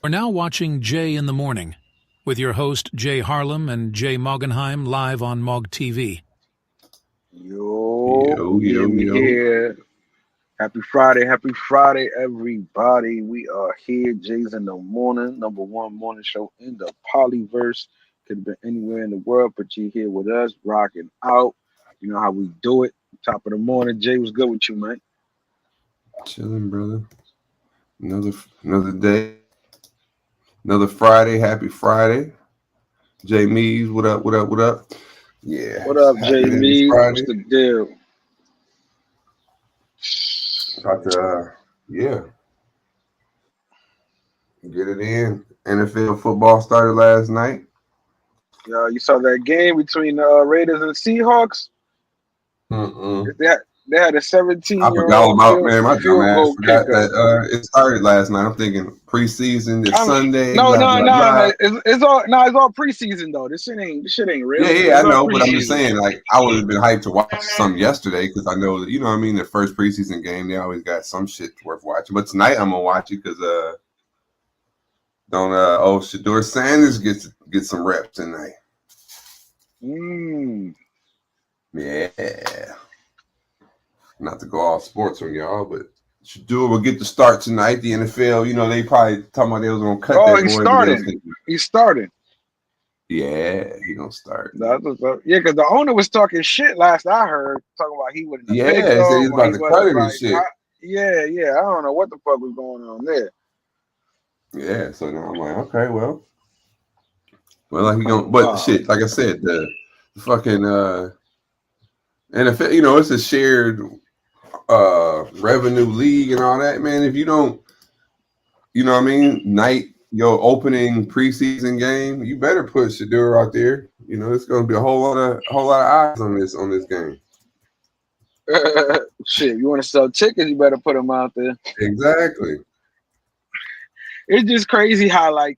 We're now watching Jay in the Morning with your host Jay Harlem and Jay Moggenheim live on Mog TV. Yo, Yo, yeah, yo, we yo. here. Happy Friday, everybody. We are here. Jay's in the Morning, number one morning show in the Polyverse. Could have been anywhere in the world, but you here with us, rocking out. You know how we do it. Top of the morning. Jay, was good with you, man? Chilling, brother. Another day. Another Friday. Happy Friday. Jay Mees, what up, what up, what up? Yeah, What it's up, happy Jay that it's Mead? What's Friday. the deal? About to, get it in. NFL football started last night. You saw that game between the Raiders and Seahawks? Mm-mm. They had, they had a I forgot all 17-year-old about, man, my dumb field ass goal forgot kicker. that it started last night. I'm thinking preseason this I'm Sunday, no, blah, no, blah, no, blah. no. It's all preseason though. This shit ain't real. Yeah, It's I all know, but I'm just preseason. saying, like, I would have been hyped to watch some yesterday because I know that, you know what I mean, the first preseason game, they always got some shit worth watching. But tonight I'm gonna watch it because don't Shador Sanders get some reps tonight. Mm. Yeah. Not to go all sports on y'all, but Shador will get the start tonight. The NFL, you know, they probably talking about they was gonna cut Oh, that he's boy, but they was starting. thinking, He's starting. yeah, he gonna start. Yeah, because the owner was talking shit last I heard, talking about he wouldn't have picked Yeah, he said him he's or about he to cut wasn't it and like, shit. yeah. I don't know what the fuck was going on there. Yeah, so now I'm like, okay, well, like he gonna, Oh, but wow. shit, like I said, the fucking NFL, you know, it's a shared revenue league and all that, man. If you don't, you know what I mean, night your opening preseason game, you better put Shador out there. You know, it's gonna be a whole lot of eyes on this game. Shit, you want to sell tickets, you better put them out there. Exactly. It's just crazy how like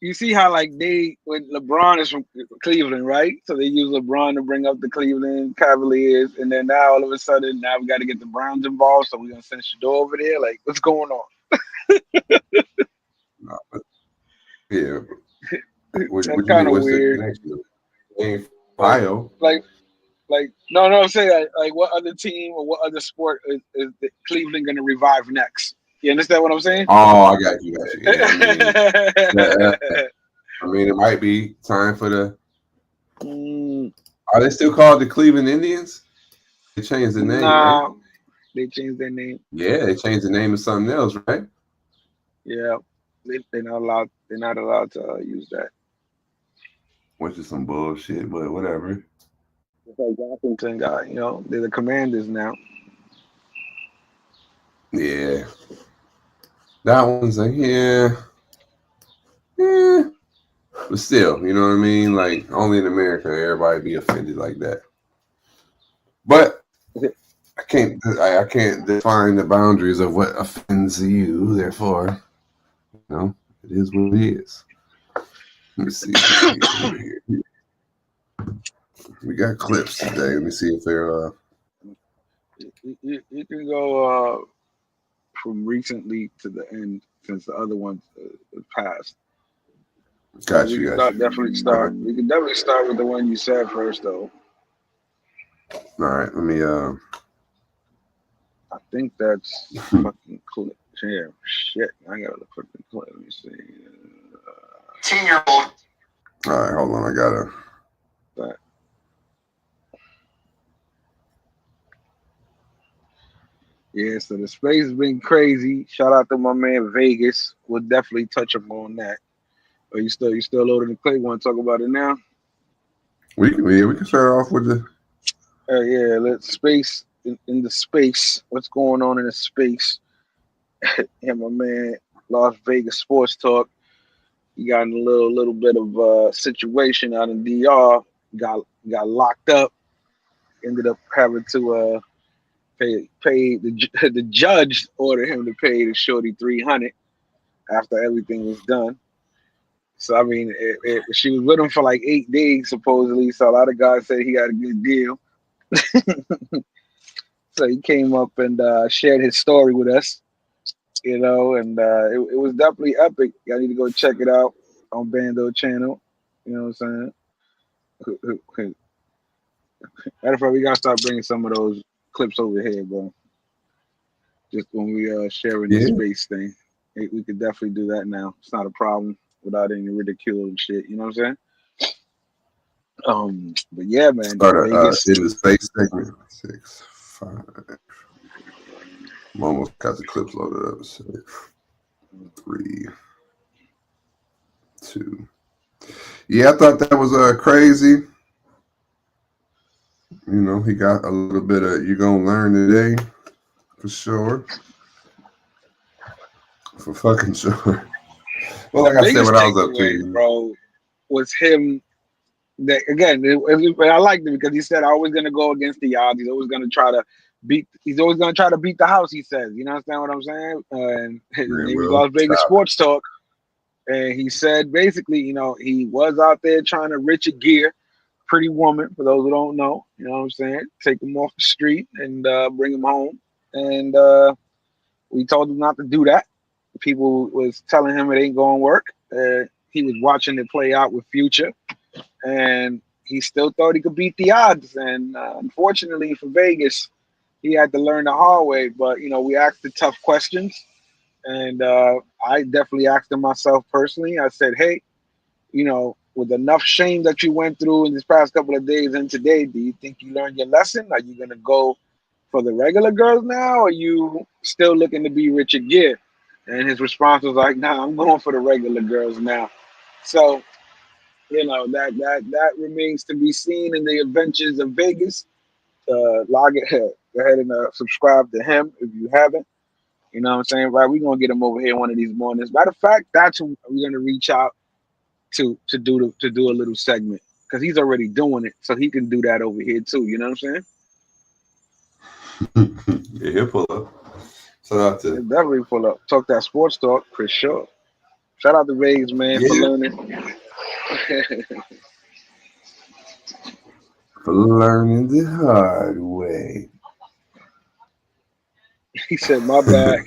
you see how like they when LeBron is from Cleveland, right? So they use LeBron to bring up the Cleveland Cavaliers, and then now all of a sudden now we got to get the Browns involved, so we're gonna send Shador over there. Like, what's going on? No, but, yeah. That's What you kind mean? of What's the weird. connection? Ain't Like, Ohio. like, no, I'm saying like what other team or what other sport is the Cleveland gonna revive next? You understand what I'm saying? Oh, I got you. Yeah, I mean, it might be time for the. Mm, Are they still called the Cleveland Indians? They changed the name, right? nah, they changed their name. Yeah, they changed the name to something else, right? Yeah, they're not allowed. They're not allowed to use that. Which is some bullshit, but whatever. It's like Washington got, they're the Commanders now. Yeah, that one's like, yeah, but still, you know what I mean? Like, only in America, everybody be offended like that. But I can't define the boundaries of what offends you. Therefore, it is what it is. Let me see over here. We got clips today. Let me see if they're. You can go from recently to the end since the other ones passed. So Got we you, can got start you. definitely start. We can definitely start with the one you said first, though. All right, let me. I think that's fucking cool. Here, shit, I gotta look for the clip. Let me see. 10-year-old. All right, hold on. I gotta. But yeah, so the space has been crazy. Shout out to my man Vegas. We'll definitely touch up on that. Are you still loading the clip? Want to talk about it now? We can start off with the. Yeah, let's space in the space. What's going on in the space? Yeah, my man, Las Vegas Sports Talk. He got in a little bit of situation out in DR. Got locked up. Ended up having to pay the judge ordered him to pay the shorty 300 after everything was done. So I mean, she was with him for like 8 days supposedly. So a lot of guys said he got a good deal. So he came up and shared his story with us. you know, and it was definitely epic. Y'all need to go check it out on Bando channel. You know what I'm saying? Matter of fact, we gotta start bringing some of those clips over here, bro. Just when we sharing the Yeah. space thing, we could definitely do that now. It's not a problem without any ridicule and shit. You know what I'm saying? But yeah, man, Start Vegas. in the space segment. 6, 5. I'm almost got the clips loaded up. 6, 3, 2. Yeah, I thought that was crazy. You know, he got a little bit of "you gonna learn today" for sure. For fucking sure. Well, like I said, when I was up to you, bro, was him. That again, I liked it because he said, "I'm always gonna go against the odds. He's always gonna try to beat. He's always gonna try to beat the house." He says, "You understand what I'm saying?" And his name was Las Vegas Sports Talk, and he said basically, you know, he was out there trying to Richard Gere, Pretty Woman. For those who don't know, you know what I'm saying? Take him off the street and bring him home, and we told him not to do that. People was telling him it ain't gonna work. He was watching it play out with Future, and he still thought he could beat the odds. And unfortunately for Vegas, he had to learn the hard way. But, you know, we asked the tough questions. And I definitely asked him myself personally. I said, hey, you know, with enough shame that you went through in this past couple of days and today, do you think you learned your lesson? Are you going to go for the regular girls now? Or are you still looking to be Richard Gere? And his response was like, nah, I'm going for the regular girls now. So, you know, that remains to be seen in the adventures of Vegas. Log it, go ahead and subscribe to him if you haven't. You know what I'm saying? Right, we're gonna get him over here one of these mornings. Matter of fact, that's who we're gonna reach out to do a little segment because he's already doing it, so he can do that over here too. You know what I'm saying? Yeah, he'll pull up. Shout out to he'll definitely pull up. Talk that sports talk for sure. Shout out to Vegas, man, for learning. For learning the hard way. He said, "My bad."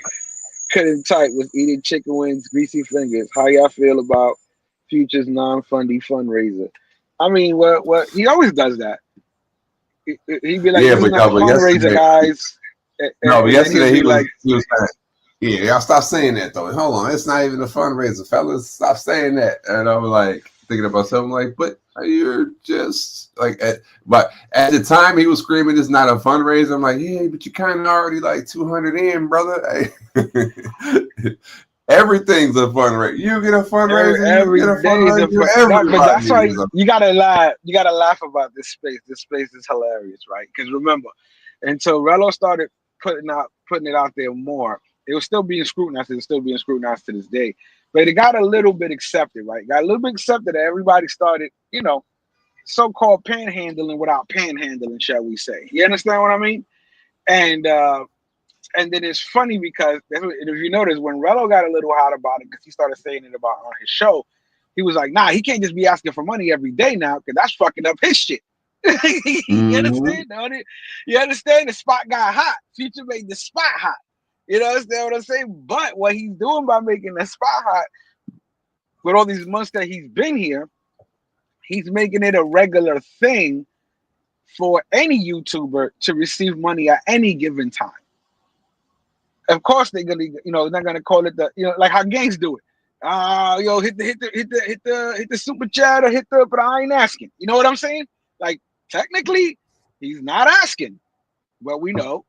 Cutting tight was eating chicken wings, greasy fingers. How y'all feel about Future's non-fundy fundraiser? I mean, what he always does that. He'd be like, yeah, "This is not a fundraiser, guys." But yesterday he was like, "Yeah, y'all stop saying that though. Hold on, it's not even a fundraiser, fellas. Stop saying that." And I was like thinking about something like, "But you're just like," but at the time he was screaming, "It's not a fundraiser." I'm like, "Yeah, but you kind of already like 200 in, brother." Everything's a fundraiser. You get a fundraiser. You get a fundraiser. But that's why you gotta laugh. You gotta laugh about this space. This space is hilarious, right? Because remember, until Rello started putting it out there more, it was still being scrutinized. It's still being scrutinized to this day. But it got a little bit accepted, right? Got a little bit accepted that everybody started, you know, so-called panhandling without panhandling, shall we say? You understand what I mean? And then it's funny because if you notice, when Rello got a little hot about it, because he started saying it about on his show, he was like, "Nah, he can't just be asking for money every day now, because that's fucking up his shit." You understand? Don't it? You understand? The spot got hot. Future made the spot hot. You know what I'm saying? But what he's doing by making the spot hot, with all these months that he's been here, he's making it a regular thing for any YouTuber to receive money at any given time. Of course, they're gonna, you know, they're not gonna call it the, you know, like how gangs do it. Yo, hit the super chat or but I ain't asking. You know what I'm saying? Like technically, he's not asking, but we know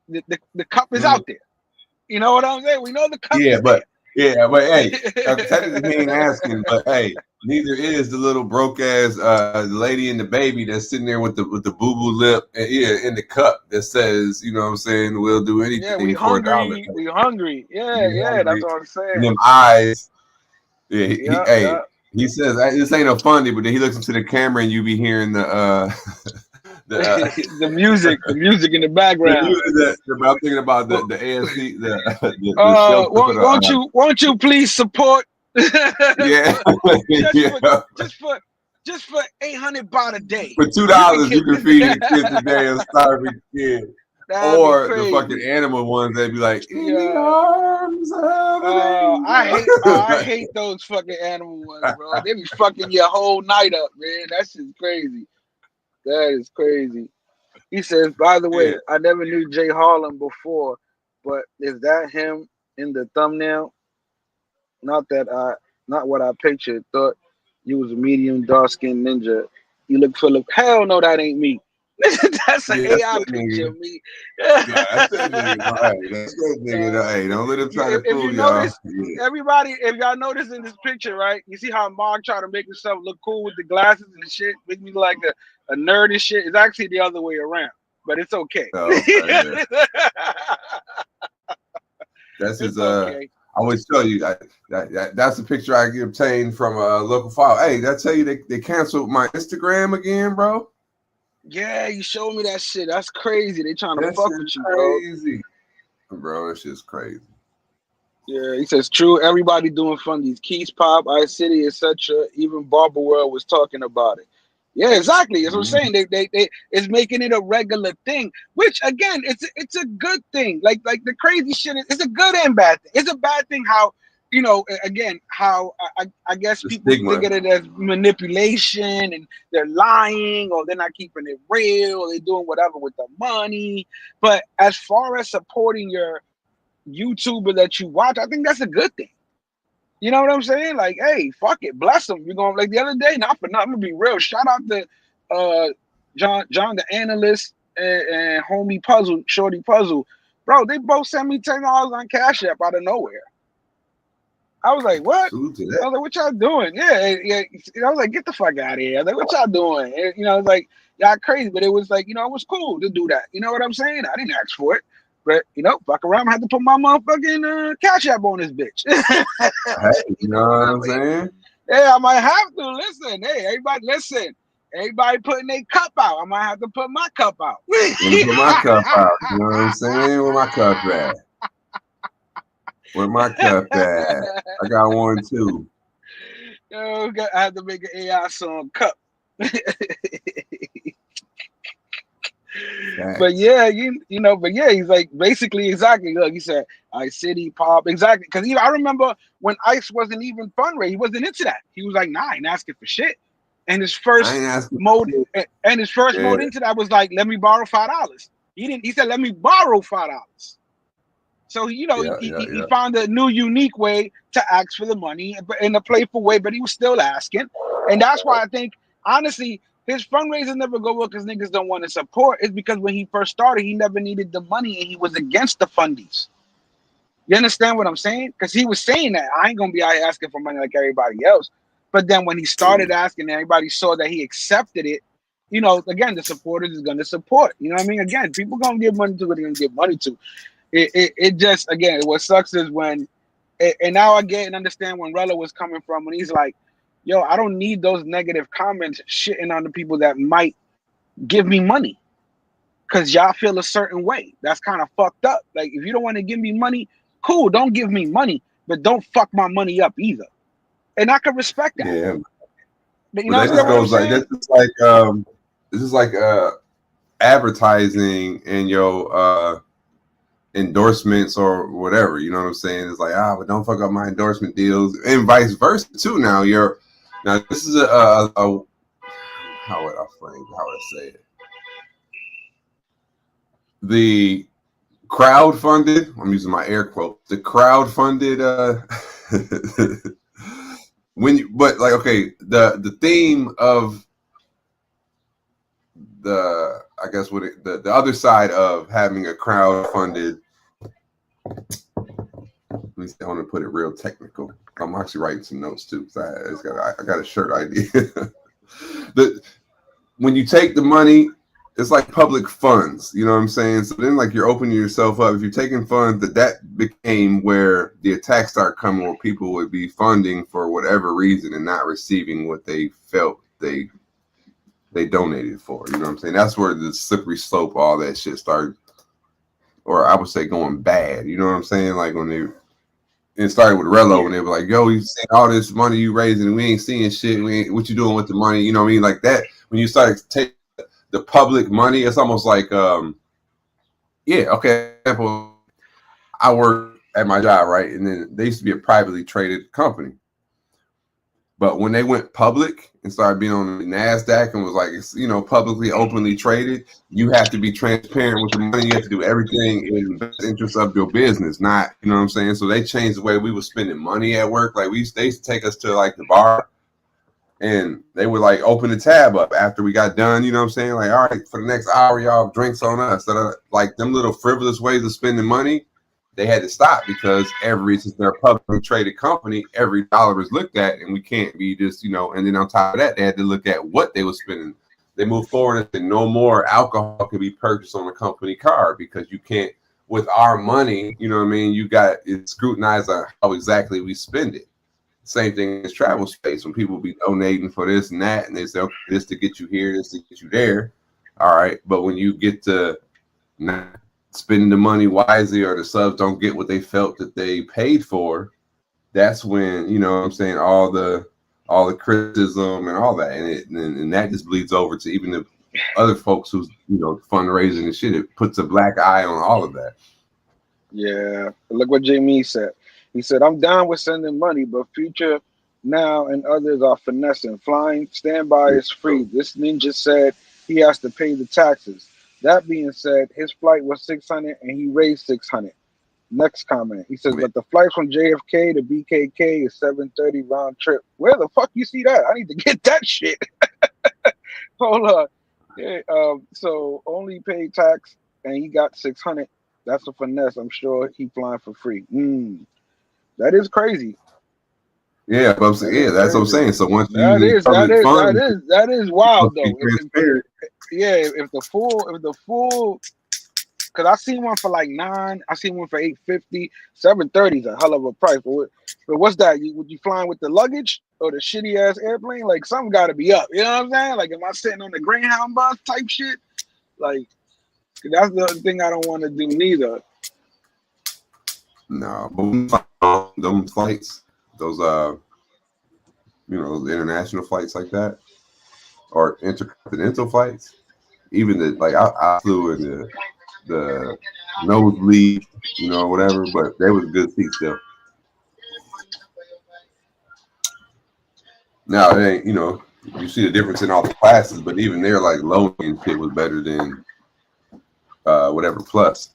the cup is out there. You know what I'm saying? We know the cup is there. Yeah, but hey, technically he ain't asking, but hey, neither is the little broke ass lady and the baby that's sitting there with the boo boo lip and in the cup that says, you know what I'm saying, we'll do anything. Yeah, we for hungry. We hungry. Yeah, that's what I'm saying. And them eyes. Yeah, he says this ain't a funny, but then he looks into the camera and you be hearing the the music in the background. I'm thinking about the ASC. Won't you please support? Just for $800 a day. For $2, you can feed a kid today, a starving kid. or the fucking animal ones, they'd be like, in the arms of an angel. I hate those fucking animal ones, bro. They be fucking your whole night up, man. That shit's crazy. That is crazy. He says, by the way, I never knew Jay Harlem before, but is that him in the thumbnail? Not what I pictured. Thought you was a medium dark-skinned ninja. You look full of hell no, that ain't me. That's an AI picture of me. That's that nigga. That's that nigga. Hey, don't let him try to fool y'all. Everybody, if y'all notice in this picture, right? You see how Mark try to make himself look cool with the glasses and shit, make me like a nerd and shit. It's actually the other way around, but it's okay. Yeah. That's his. Okay. I always tell you that's a picture I obtained from a local file. Hey, did I tell you they canceled my Instagram again, bro? Yeah, you showed me that shit. That's crazy. They trying to fuck with you, crazy. Bro, it's just crazy. Yeah, he says true. Everybody doing fundies. Keys Pop, Ice City, etc. Even Barber World was talking about it. Yeah, exactly. That's what I'm saying. They it's making it a regular thing, which again, it's a good thing. Like the crazy shit. It's a good and bad thing. It's a bad thing how, you know, again, how I guess people think of it as manipulation and they're lying or they're not keeping it real or they're doing whatever with the money. But as far as supporting your YouTuber that you watch, I think that's a good thing. You know what I'm saying? Like, hey, fuck it, bless them. You're going like the other day, not for nothing, I'm gonna be real. Shout out to John the analyst and homie Puzzle, Shorty Puzzle. Bro, they both sent me $10 on Cash App out of nowhere. I was like, what? I was like, what y'all doing? Yeah. I was like, get the fuck out of here. I was like, what y'all doing? And, you know, it's like, y'all crazy, but it was like, you know, it was cool to do that. You know what I'm saying? I didn't ask for it. But, you know, fuck around, I had to put my motherfucking Cash App on this bitch. Hey, you know what I'm saying? Yeah, I might have to. Listen, hey, everybody, listen. Everybody putting their cup out. I might have to put my cup out. Let me put my cup out. You know what I'm saying? Where my cup at? Where my cup at? I got one too. Yo, I had to make an AI song, Cup. But yeah, you know, but yeah, he's like basically exactly. Look, he said, "Ice City Pop," exactly. Because I remember when Ice wasn't even fundraising, he wasn't into that. He was like, "Nah, I ain't asking for shit." And his first mode into that was like, "Let me borrow $5." He didn't. He said, "Let me borrow $5." So you know, he found a new, unique way to ask for the money in a playful way, but he was still asking, and that's why I think honestly. His fundraisers never go well because niggas don't want to support. It's because when he first started, he never needed the money and he was against the fundies. You understand what I'm saying? Because he was saying that I ain't gonna be out here asking for money like everybody else. But then when he started asking, everybody saw that he accepted it. You know, again, the supporters is gonna support. You know what I mean? Again, people gonna give money to what they're gonna give money to. It just again, what sucks is when, and now I get and understand when Rella was coming from when he's like, yo, I don't need those negative comments shitting on the people that might give me money because y'all feel a certain way. That's kind of fucked up. Like, if you don't want to give me money, cool, don't give me money, but don't fuck my money up either. And I can respect that. Yeah. But you know, that just goes like this is like advertising and your endorsements or whatever. You know what I'm saying? It's like, but don't fuck up my endorsement deals, and vice versa too. Now this is a how would I say it? The crowd-funded, I'm using my air quotes, the crowd-funded the theme of the other side of having a crowd-funded, let me see, I want to put it real technical. I'm actually writing some notes too. I got a shirt idea. When you take the money, it's like public funds. You know what I'm saying? So then, like, you're opening yourself up. If you're taking funds, that became where the attacks start coming, where people would be funding for whatever reason and not receiving what they felt they donated for. You know what I'm saying? That's where the slippery slope, all that shit started, or I would say going bad. You know what I'm saying? Like when it started with Rello, and they were like, yo, you seeing all this money you raising and we ain't seeing shit. What you doing with the money? You know what I mean? Like that, when you start to take the public money, it's almost like Yeah, okay. Example, I work at my job, right? And then they used to be a privately traded company. But when they went public and started being on the NASDAQ and was like, publicly, openly traded, you have to be transparent with the money. You have to do everything in the best interest of your business, not, you know what I'm saying? So they changed the way we were spending money at work. Like they used to take us to like the bar and they would like open the tab up after we got done, you know what I'm saying? Like, all right, for the next hour, y'all drinks on us. Like them little frivolous ways of spending money, they had to stop because since they're a publicly traded company, every dollar is looked at, and we can't be just, and then on top of that, they had to look at what they were spending. They moved forward and said no more alcohol can be purchased on a company card because you can't, with our money, you know what I mean? You got it scrutinized on how exactly we spend it. Same thing as travel space. When people be donating for this and that, and they say, okay, this to get you here, this to get you there. All right. But when you get to not spending the money wisely, or the subs don't get what they felt that they paid for, that's when, you know what I'm saying, all the criticism and all that. And that just bleeds over to even the other folks who's, fundraising and shit. It puts a black eye on all of that. Yeah. Look what Jamie said. He said, I'm down with sending money, but Future Now and others are finessing. Flying standby is free. This ninja said he has to pay the taxes. That being said, his flight was 600 and he raised 600. Next comment. He says, but the flight from JFK to BKK is 7:30 round trip. Where the fuck you see that? I need to get that shit. Hold on. Yeah, so only paid tax and he got 600. That's a finesse. I'm sure he flying for free. That is crazy. Yeah, but I'm saying, that's what I'm saying. So once you that is wild though. If the full, because I seen one for like 9, I seen one for 850. 730 is a hell of a price. But what's that? Would you flying with the luggage or the shitty ass airplane? Like something got to be up. You know what I'm saying? Like am I sitting on the Greyhound bus type shit? Like that's the thing I don't want to do neither. No, them flights, those those international flights like that, or intercontinental flights. Even I flew in the nosebleed, whatever, but they was good seats still. Now it ain't, you see the difference in all the classes, but even there, like low end shit was better than whatever plus.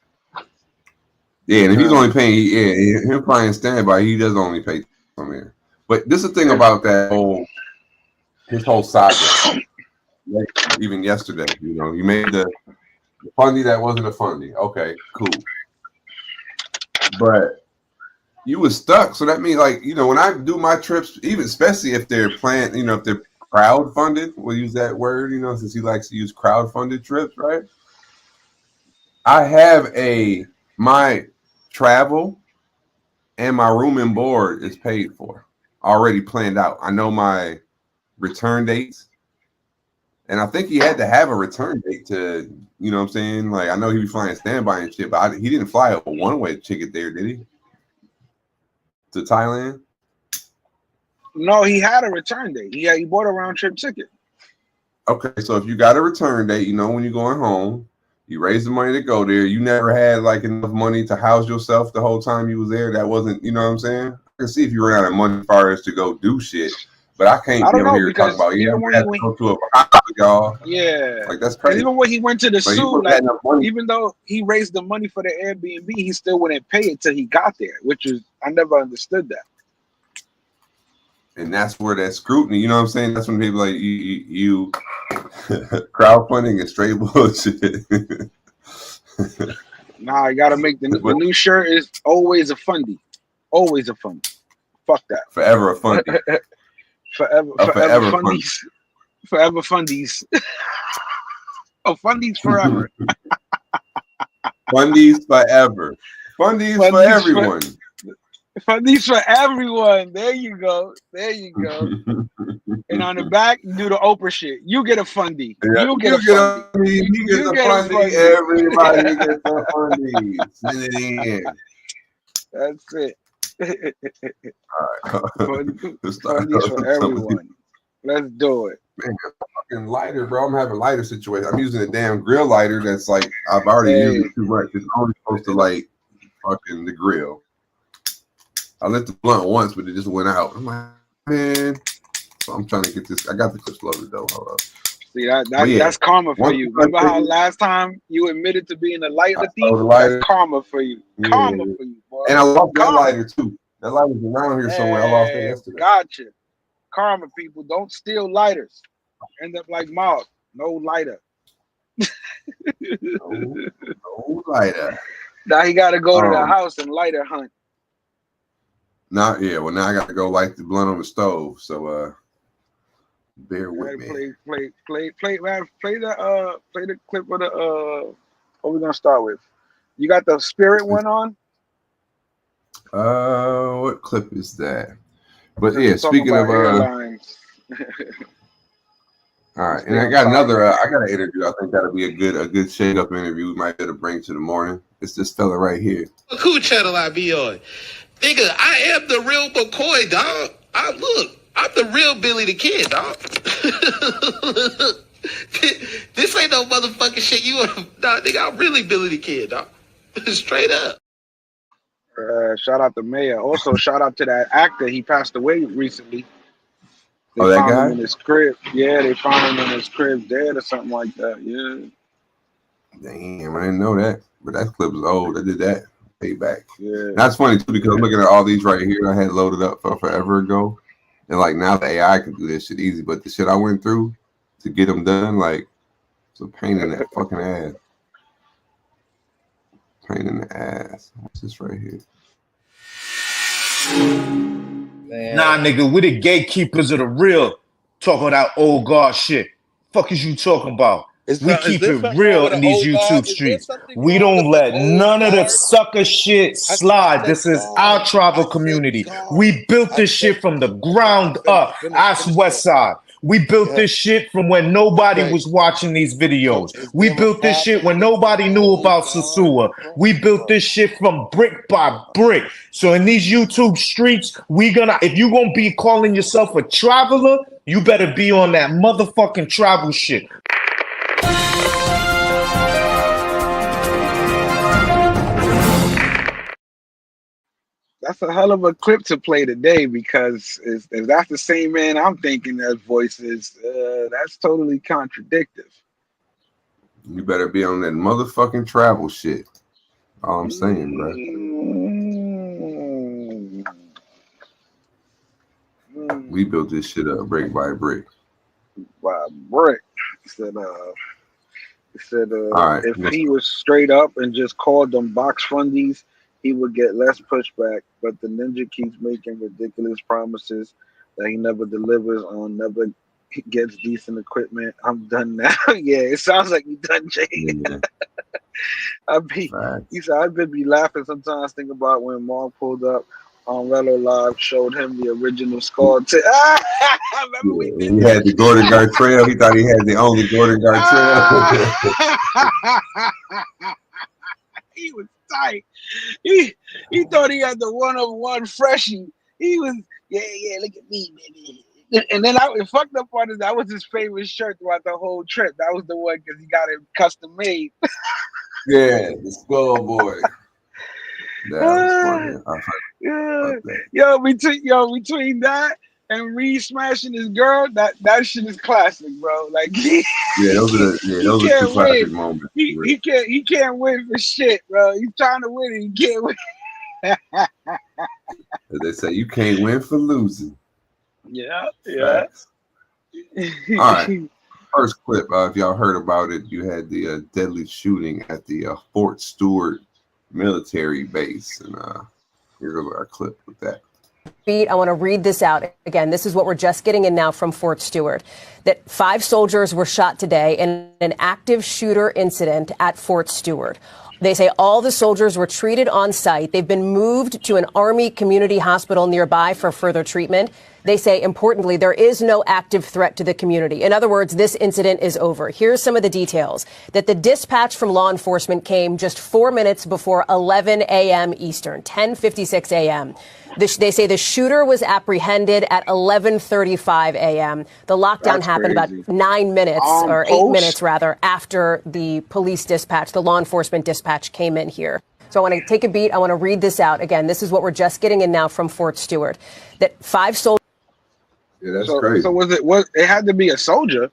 Yeah, and if he's only paying, him flying standby, he does only pay from here. But this is the thing about his whole saga. Even yesterday, you made the fundy that wasn't a fundy. Okay, cool. But you was stuck. So that means, when I do my trips, even especially if they're planned, if they're crowd-funded, we'll use that word, since he likes to use crowd-funded trips, right? I have my travel and my room and board is paid for, already planned out. I know my return dates. And I think he had to have a return date to, you know what I'm saying? Like, I know he was flying standby and shit, but he didn't fly a one-way ticket there, did he? To Thailand? No, he had a return date. He bought a round-trip ticket. Okay, so if you got a return date, when you're going home, you raise the money to go there. You never had, enough money to house yourself the whole time you was there. That wasn't, you know what I'm saying? I can see if you ran out of money as far as to go do shit. But I can't be on here talking about even when he went to a y'all. Yeah, like that's crazy. Even when he went to the zoo, even though he raised the money for the Airbnb, he still wouldn't pay it till he got there, which is I never understood that. And that's where that scrutiny, you know what I'm saying? That's when people like you crowdfunding is straight bullshit. Nah, you gotta make the new shirt is always a fundy, always a fundy. Fuck that. Forever a fundy. Forever fundies. Forever fundies. Oh, fundies forever. Fundies forever. Fundies for everyone. Fundies for everyone. There you go. There you go. And on the back, you do the Oprah shit. You get a fundy. Yeah, you get a fundy. You get a fundy. Everybody gets a fundy. Send it in. That's it. All right. Fundies for everyone. Let's do it. Man, fucking lighter, bro. I'm having a lighter situation. I'm using a damn grill lighter that's like I've already used it too much. It's only supposed to light fucking the grill. I lit the blunt once, but it just went out. I'm like, man. So I'm trying to get this. I got the clips loaded though. Hold up. See that's karma for you. Remember how last time you admitted to being a lighter thief? That's karma for you. Yeah. Karma for you, boy. And I lost that lighter too. That lighter's around here somewhere. I lost it yesterday. Gotcha. Karma, people. Don't steal lighters. End up like Mog. No lighter. no lighter. Now he got to go to the house and lighter hunt. Now I got to go light the blunt on the stove. So bear with me. Play the clip of the what we gonna start with? You got the Spirit one on? What clip is that? But yeah, speaking of airlines. All right, and I got another. I got an interview. I think that'll be a good shake up interview. We might be able to bring to the morning. It's this fella right here. What cool channel I be on? Nigga, I am the real McCoy, dog. I'm the real Billy the Kid, dog. This ain't no motherfucking shit. Nah, nigga, I'm really Billy the Kid, dog. Straight up. Shout out to Mayor. Also, shout out to that actor. He passed away recently. They that found guy? him in his crib. Yeah, they found him in his crib dead or something like that. Yeah. Damn, I didn't know that. But that clip was old. I did that. Payback. Yeah. That's funny too because I'm looking at all these right here. I had loaded up for forever ago, and like now the AI can do this shit easy. But the shit I went through to get them done, like, it's a pain in that fucking ass. Pain in the ass. What's this right here? Man. Nah, nigga, we the gatekeepers of the real. Talking that old guard shit. Fuck is you talking about? We keep it real in these YouTube streets. We don't let none of the sucker shit slide. This is our tribal community. We built this shit from the ground up. Ask Westside. We built this shit from when nobody was watching these videos. We built this shit when nobody knew about Sosua. We built this shit from brick by brick. So in these YouTube streets, if you gonna be calling yourself a traveler, you better be on that motherfucking travel shit. That's a hell of a clip to play today because if that's the same man I'm thinking that voice is, that's totally contradictive. You better be on that motherfucking travel shit. All I'm saying, bro. We built this shit up brick by brick. By brick. Said all right, if he was straight up and just called them box fundies, he would get less pushback, but the ninja keeps making ridiculous promises that he never delivers on, never gets decent equipment. I'm done now. Yeah, it sounds like you done, Jay. Yeah. He said, I've been laughing sometimes, think about when Mark pulled up on Relo Live, showed him the original score. He had the Gordon Gartrell. He thought he had the only Gordon Gartrell. He was tight. He thought he had the 1-of-1 freshie. He was, yeah, look at me, baby. And then the fucked up part is that was his favorite shirt throughout the whole trip. That was the one because he got it custom made. Yeah, the Skull Boy. That was funny. Yeah. Between that and Reed smashing his girl, that shit is classic, bro. Like those are two classic moments. He can't win for shit, bro. He's trying to win and he can't win. As they say, you can't win for losing. Yeah. Facts. All right. First clip, if y'all heard about it, you had the deadly shooting at the Fort Stewart military base, and here's our clip with that. I want to read this out again. This is what we're just getting in now from Fort Stewart. That 5 soldiers were shot today in an active shooter incident at Fort Stewart. They say all the soldiers were treated on site. They've been moved to an Army community hospital nearby for further treatment. They say, importantly, there is no active threat to the community. In other words, this incident is over. Here's some of the details. That the dispatch from law enforcement came just 4 minutes before 11 a.m. Eastern, 10:56 a.m. They say the shooter was apprehended at 11:35 a.m. The lockdown happened about 9 minutes, or 8 minutes rather, after the police dispatch, the law enforcement dispatch came in here. So I want to take a beat. I want to read this out. Again, this is what we're just getting in now from Fort Stewart. That 5 soldiers. Yeah, that's crazy. So it had to be a soldier?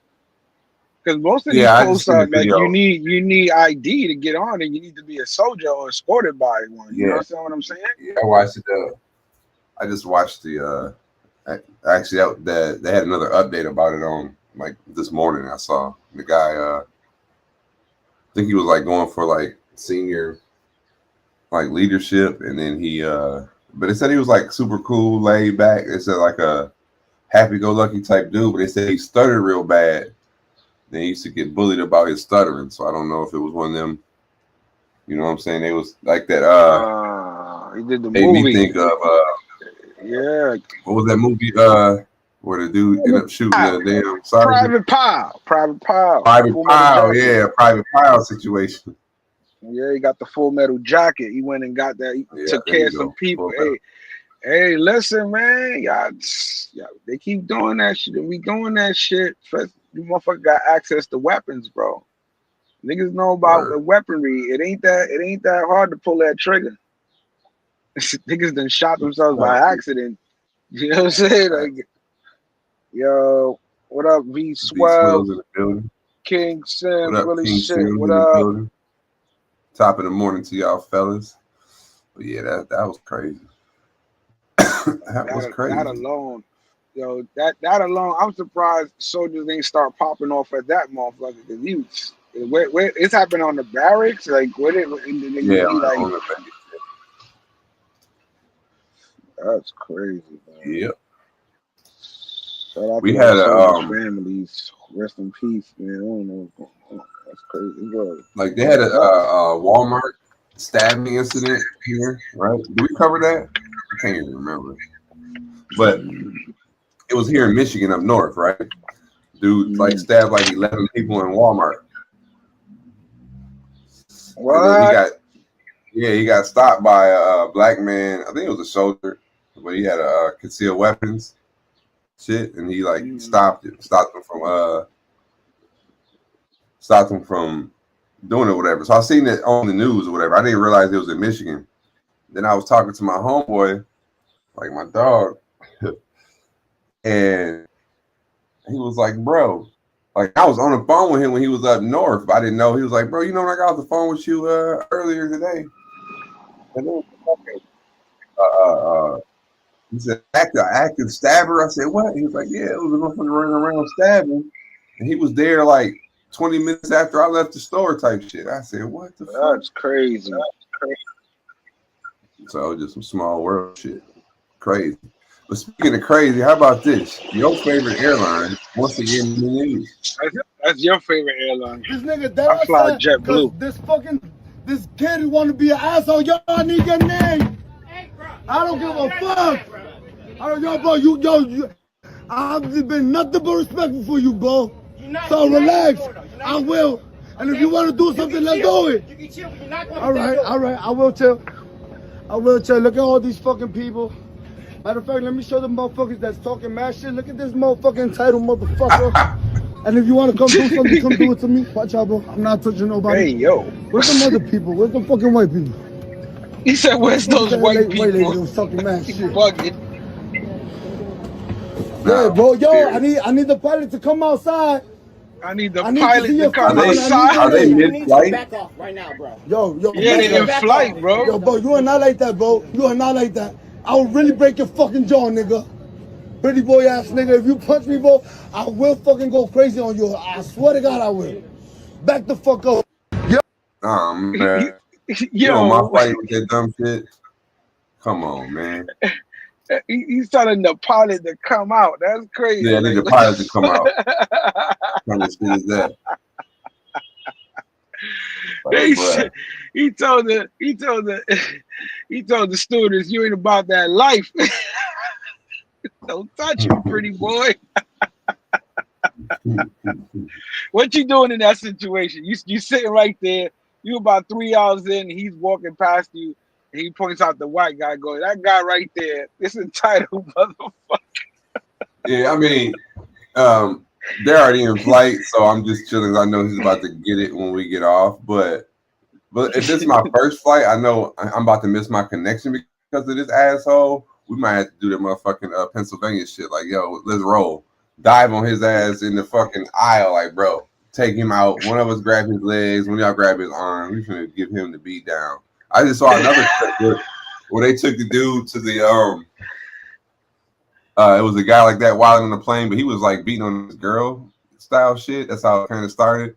Because most of these posts are like you need ID to get on, and you need to be a soldier or escorted by one. You know what I'm saying? Yeah, I watched it. I just watched the. Actually, they had another update about it on like this morning. I saw the guy. I think he was like going for like senior, like leadership, and then he. But it said he was like super cool, laid back. It said like a happy-go-lucky type dude, but they said he stuttered real bad. Then he used to get bullied about his stuttering, so I don't know if it was one of them. You know what I'm saying? They was like that. He did the made movie. Me think of what was that movie? Where the dude ended up shooting the damn sergeant? Private Pile. Yeah, Private Pile situation. Yeah, he got the Full Metal Jacket. He went and got that. He took care of some people. Hey, listen, man, y'all, they keep doing that shit, and we doing that shit. You motherfucker got access to weapons, bro. Niggas know about the weaponry. It ain't that hard to pull that trigger. Niggas done shot themselves by accident. You know what I'm saying? Like, yo, what up, V Swell? King Sim, really shit. What up? Top of the morning to y'all fellas. But yeah, that was crazy. That was crazy. That alone, yo, that alone, I'm surprised soldiers ain't start popping off at that motherfucker. Cause where it's happening on the barracks, like where they like. On the barracks. That's crazy, man. Yep. Shout out we to had families. Rest in peace, man. I don't know what's going on. That's crazy, bro. Like they had a Walmart stabbing incident here, right? Did we cover that? I can't even remember. But it was here in Michigan up north, right? Dude like stabbed like 11 people in Walmart. What? He got stopped by a black man. I think it was a soldier, but he had a concealed weapons shit, and he like stopped him from doing it, whatever. So I seen it on the news or whatever. I didn't realize it was in Michigan. Then I was talking to my homeboy, like my dog, and he was like, bro, like I was on the phone with him when he was up north, but I didn't know. He was like, bro, you know when I got off the phone with you earlier today? And then he said, active stabber. I said, what? He was like, yeah, it was a motherfucker running around stabbing. And he was there like 20 minutes after I left the store type shit. I said, what the fuck? That's crazy. So just some small world shit. Crazy. But speaking of crazy, how about this? Your favorite airline once again in the news. That's your favorite airline. This nigga I fly JetBlue. This kid who want to be an asshole, y'all need your name. I don't give a fuck. I've been nothing but respectful for you, bro. So relax. I will. And if you want to do something, let's do it. All right. I will chill. Look at all these fucking people. Matter of fact, let me show the motherfuckers that's talking mad shit. Look at this motherfucking entitled motherfucker. And if you want to come do something, come do it to me. Watch out, bro. I'm not touching nobody. Hey, yo. Where's the other people? Where's the fucking white people? He said, where's those white people? White lady was talking mad shit. Fucking. Yeah, bro. Yo, I need the pilot to come outside. I need the pilot to come outside. Are they mid-flight? Back off right now, bro. Yo. Yeah, they in flight, bro. Yo, bro, you are not like that, bro. You are not like that. I will really break your fucking jaw, nigga. Pretty boy ass nigga. If you punch me, bro, I will fucking go crazy on you. I swear to God, I will. Back the fuck up. Man. You know my fight with that dumb shit. Come on, man. He's telling the pilot to come out. That's crazy. Yeah, I need the pilot to come out. What kind of shit is that? He told the stewardess, you ain't about that life. Don't touch him, pretty boy. What you doing in that situation? You sitting right there. You about 3 hours in. He's walking past you. And he points out the white guy. Going, that guy right there. This entitled motherfucker. Yeah, I mean, they're already in flight, so I'm just chilling. I know he's about to get it when we get off. But if this is my first flight, I know I'm about to miss my connection because of this asshole. We might have to do that motherfucking Pennsylvania shit. Like, yo, let's roll. Dive on his ass in the fucking aisle, like, bro, take him out. One of us grab his legs, one of y'all grab his arm. We finna give him the beat down. I just saw another clip where they took the dude to the it was a guy like that wilding on the plane, but he was like beating on his girl style shit. That's how it kind of started.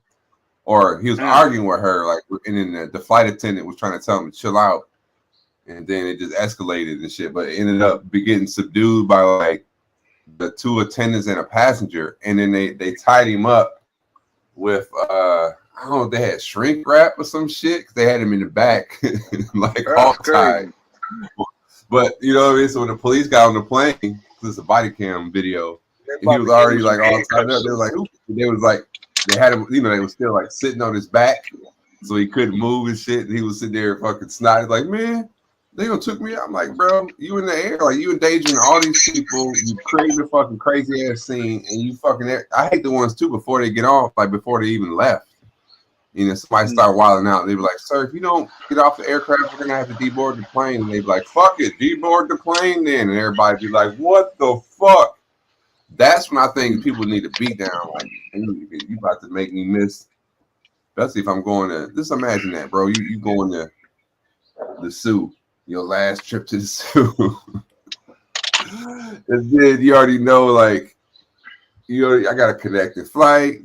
Or he was arguing with her, like, and then the flight attendant was trying to tell him to chill out, and then it just escalated and shit. But it ended up getting subdued by like the two attendants and a passenger, and then they tied him up with I don't know if they had shrink wrap or some shit, because they had him in the back like all tied. But you know what I mean? So when the police got on the plane, it's a body cam video, and he was already like all tied up. They were like, they was like, they had him, you know, they was still like sitting on his back, so he couldn't move and shit. And he was sitting there fucking snotty, like, man, they gonna took me out. I'm like, bro, you in the air, like you endangering all these people, you creating a fucking crazy ass scene, and you fucking. I hate the ones too before they get off, like before they even left. You know, somebody start wilding out. They be like, sir, if you don't get off the aircraft, we're gonna have to deboard the plane. And they be like, fuck it, deboard the plane then. And everybody be like, what the fuck? That's when I think people need to beat down. Like, you about to make me miss. Especially if I'm going to. Just imagine that, bro. You going to the zoo. Your last trip to the zoo. And then you already know, like, I got a connected flight,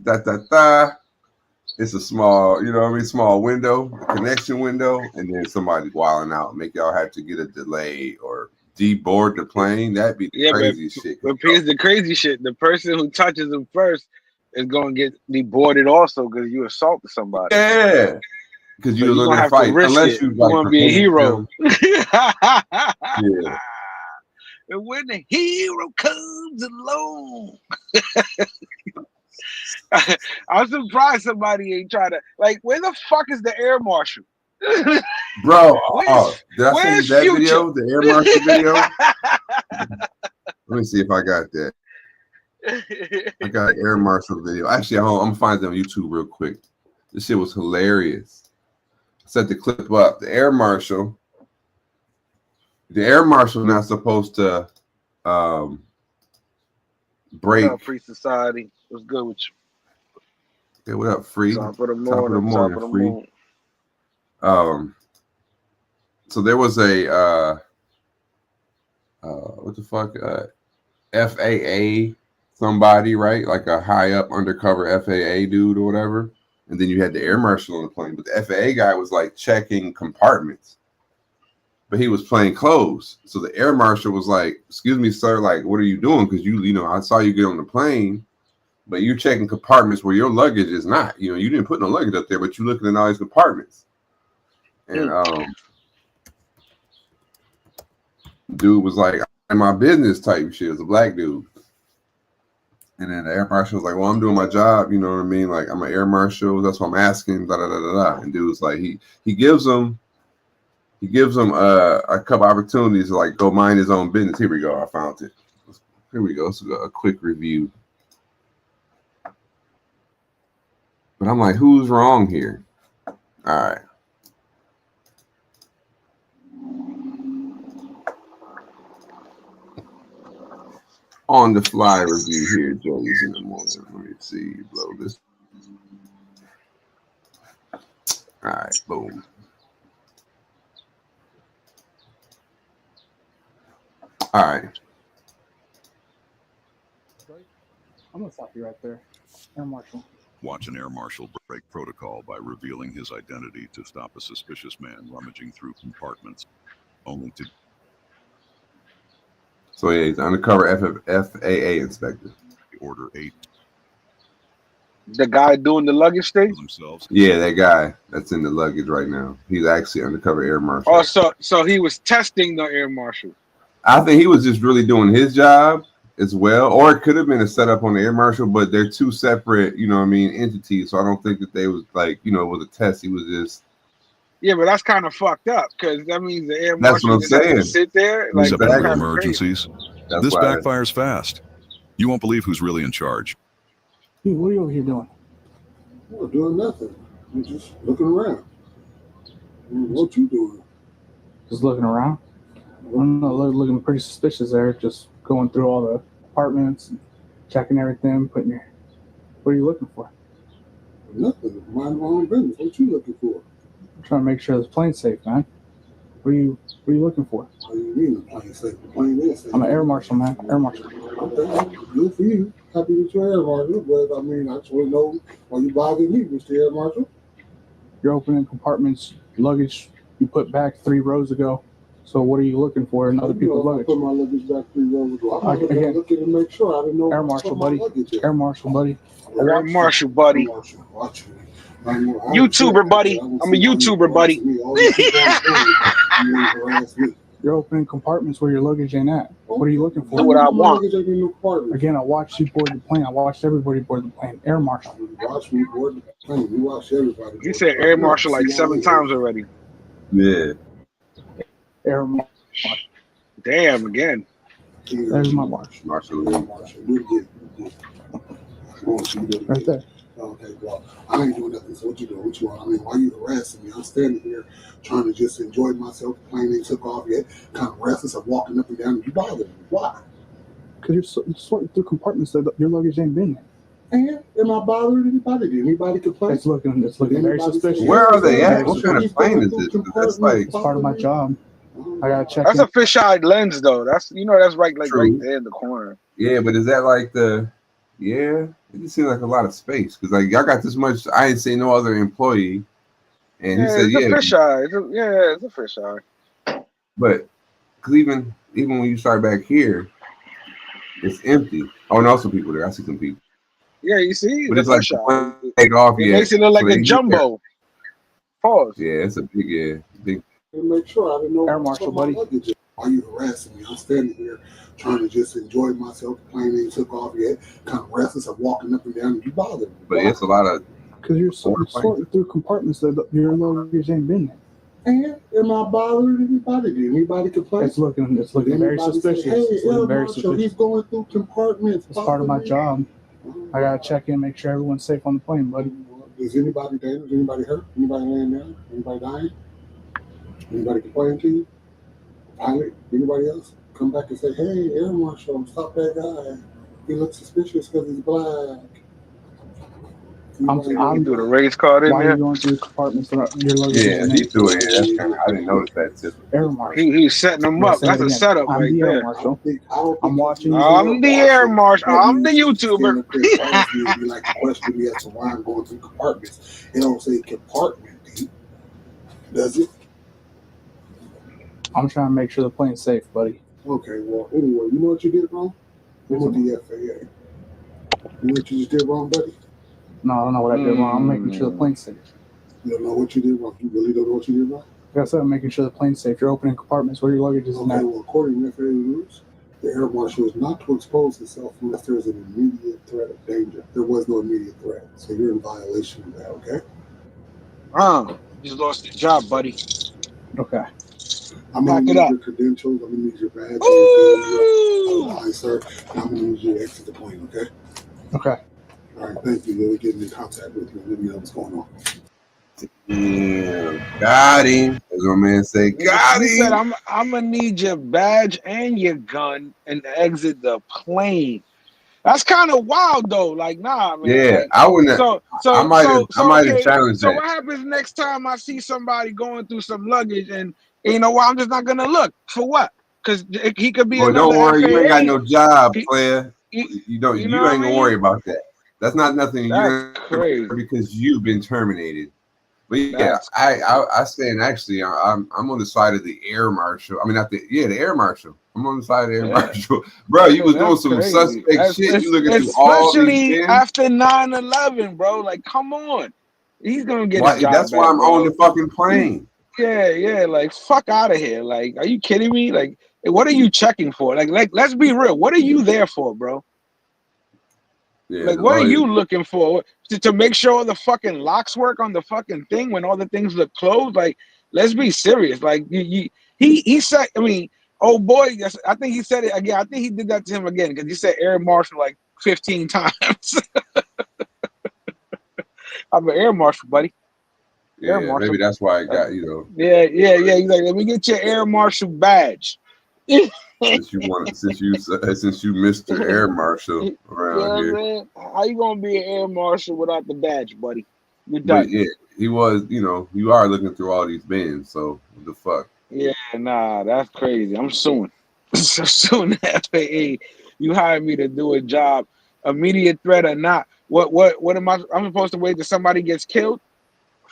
It's a small, you know what I mean, small window, connection window, and then somebody's wilding out, make y'all have to get a delay or deboard the plane. That'd be the craziest shit. But here's the crazy shit. The person who touches them first is going to get deboarded also because you assaulted somebody. Yeah. Because you was under fight. Unless you want to be a hero. Yeah. And when the hero comes along. I'm surprised somebody ain't trying to, like, where the fuck is the air marshal? Bro, did I send you that video? The air marshal video? Let me see if I got that. I got an air marshal video. Actually, I'm gonna find it on YouTube real quick. This shit was hilarious. Set the clip up. The air marshal not supposed to break. Free society. What's good with you? Hey, what up, Free? Top of the morning, Free. So there was a what the fuck? FAA somebody, right? Like a high up undercover FAA dude or whatever. And then you had the air marshal on the plane. But the FAA guy was like checking compartments. But he was plain clothes. So the air marshal was like, excuse me, sir, like, what are you doing? Because you know, I saw you get on the plane, but you're checking compartments where your luggage is not. You know, you didn't put no luggage up there, but you're looking at all these compartments. And dude was like, in my business type shit. It was a black dude. And then the air marshal was like, well, I'm doing my job, you know what I mean? Like, I'm an air marshal, that's what I'm asking, da da da da da. And dude was like, he gives him a couple opportunities to like go mind his own business. Here we go. I found it. Here we go. So a quick review. But I'm like, who's wrong here? All right. On the fly review here, Joey's in the morning. Let me see. Blow this. All right. Boom. All right. I'm gonna stop you right there. Air Marshal. Watch an air marshal break protocol by revealing his identity to stop a suspicious man rummaging through compartments, only to. So yeah, he's undercover FAA inspector. Order 8. The guy doing the luggage thing? Yeah, that guy that's in the luggage right now. He's actually undercover air marshal. Oh, so he was testing the air marshal. I think he was just really doing his job, as well, or it could have been a setup on the air marshal, but they're two separate, you know what I mean, entities. So I don't think that they was like, you know, it was a test. He was just. Yeah, but that's kind of fucked up because that means the air That's marshal what I'm just has to saying. sit there. Like, Except that's in real kinda emergencies, That's this why backfires fast. You won't believe who's really in charge. Dude, what are you over here doing? We're doing nothing. We're just looking around. What you doing? Just looking around. I'm not looking pretty suspicious there. Just going through all the apartments, and checking everything, putting your. What are you looking for? Nothing. Mind my own business. What you looking for? I'm trying to make sure this plane's safe, man. What are you looking for? What do you mean the plane safe? The plane is safe. I'm an air marshal, man. Air marshal. Okay, good for you. Happy with your air marshal, but I mean, I just want to know why you bothering me, Mr. Air Marshal. You're opening compartments, luggage you put back 3 rows ago. So what are you looking for in other people's luggage? I put my luggage back 3 rows ago. I'm Again, looking to make sure I didn't know. Air marshal, buddy. Air marshal, buddy. Air marshal, buddy. Watch me. YouTuber, buddy. I'm a YouTuber, buddy. You're opening compartments where your luggage ain't at. What are you looking for? Do what I want. Again, I watched you board the plane. I watched everybody board the plane. Air marshal. Watch me board the plane. You watch everybody. You said air marshal like 7 times already. Yeah. Air marshal. Damn, again. There's my marshal. Marshall. Right there. Okay, well, I ain't doing nothing. So what you doing? What you want? I mean, why you harassing me? I'm standing here trying to just enjoy myself. The plane ain't took off yet. Kind of restless. I'm walking up and down. And you bother me. Why? Because you're sorting through compartments that your luggage ain't been there. And am I bothering anybody? Did anybody complain? It's looking very suspicious. Where are they at? What kind of plane is this? That's like it's part of my job. I gotta check. That's a fisheye lens, though. That's that's right, like right there in the corner. Yeah, but is that like the? Yeah, it just seems like a lot of space because like y'all got this much. I ain't seen no other employee, and he said, it's a fisheye. It's a fisheye. But because even when you start back here, it's empty. Oh, and also people there. I see some people. Yeah, you see, but it's like take off. It makes it look like a jumbo. Pause. Yeah, it's a big. Make sure I didn't know. Air marshal, buddy. Why you harassing me? I'm standing here trying to just enjoy myself. The plane ain't took off yet. Kind of restless. I'm walking up and down. And you bother me. But it's a lot of. Because you're sorting through compartments that your luggage ain't been there. And am I bothering anybody? Did anybody complain? It's looking very suspicious. It's looking very suspicious. He's going through compartments. It's part of my job. I gotta check in, make sure everyone's safe on the plane, buddy. Is anybody damaged? Anybody hurt? Anybody laying down? Anybody dying? Anybody complaining to you? Pilot? Anybody else? Come back and say, hey, Air Marshal, stop that guy. He looks suspicious because he's black. I'm doing a race card in why there. Are you going through compartments? Your luggage yeah, he threw it. Yeah, that's kind of. I didn't notice that too. Air Marshal. He's setting them up. That's a setup I'm right the there. Air Marshal. I'm watching. I'm the Air Marshal. I'm the YouTuber. You like to question me as to why I'm going through compartments. It don't say compartment, does it? I'm trying to make sure the plane's safe, buddy. Okay, well, anyway, you know what you did wrong? You went to the FAA. You know what you just did wrong, buddy? No, I don't know what I did wrong. I'm making sure the plane's safe. You don't know what you did wrong? You really don't know what you did wrong? Like I said, I'm making sure the plane's safe. You're opening compartments where your luggage is okay, well, according to FAA rules, the Air Marshal is not to expose himself unless there is an immediate threat of danger. There was no immediate threat, so you're in violation of that, okay? You just lost your job, buddy. Okay. I'm going to need your credentials. I'm going to need your badge. Hi, sir. I'm going to need you to exit the plane, okay? Okay. All right, thank you. Let me get in contact with you and let me know what's going on. Yeah, got him. As my man say, got him. He said, I'm going to need your badge and your gun and exit the plane. That's kind of wild, though. Like, nah, man. Yeah, like, I wouldn't. I might have challenged that. So what happens next time I see somebody going through some luggage and you know what? I'm just not gonna look for what? Because he could be. Well, don't worry, you ain't got no job, player. You ain't gonna worry about that. That's not nothing. That's crazy because you've been terminated. But yeah, I stand actually. I'm on the side of the Air Marshal. I mean, not the Air Marshal. I'm on the side of the Air Marshal, bro. You was doing some suspect shit. You looking through all these especially after 9/11, bro. Like, come on, he's gonna get. That's why I'm on the fucking plane. Yeah, like fuck out of here. Like, are you kidding me? Like, What are you checking for? Like, let's be real. What are you there for, bro? Yeah, like, what are you looking for? To make sure all the fucking locks work on the fucking thing when all the things look closed? Like, let's be serious. Like, he said, I mean, oh boy, yes, I think he said it again. I think he did that to him again because he said Air Marshal like 15 times. I'm an Air Marshal, buddy. Yeah, Air Marshal. Maybe that's why I got, you know. Yeah. He's like, let me get your Air Marshal badge. since you missed the Air Marshal around here. Man? How you gonna be an Air Marshal without the badge, buddy? But yeah, he was, you know, you are looking through all these bins, so what the fuck? Yeah, nah, that's crazy. I'm suing. So soon the FAA, you hired me to do a job, immediate threat or not. What am I? I'm supposed to wait till somebody gets killed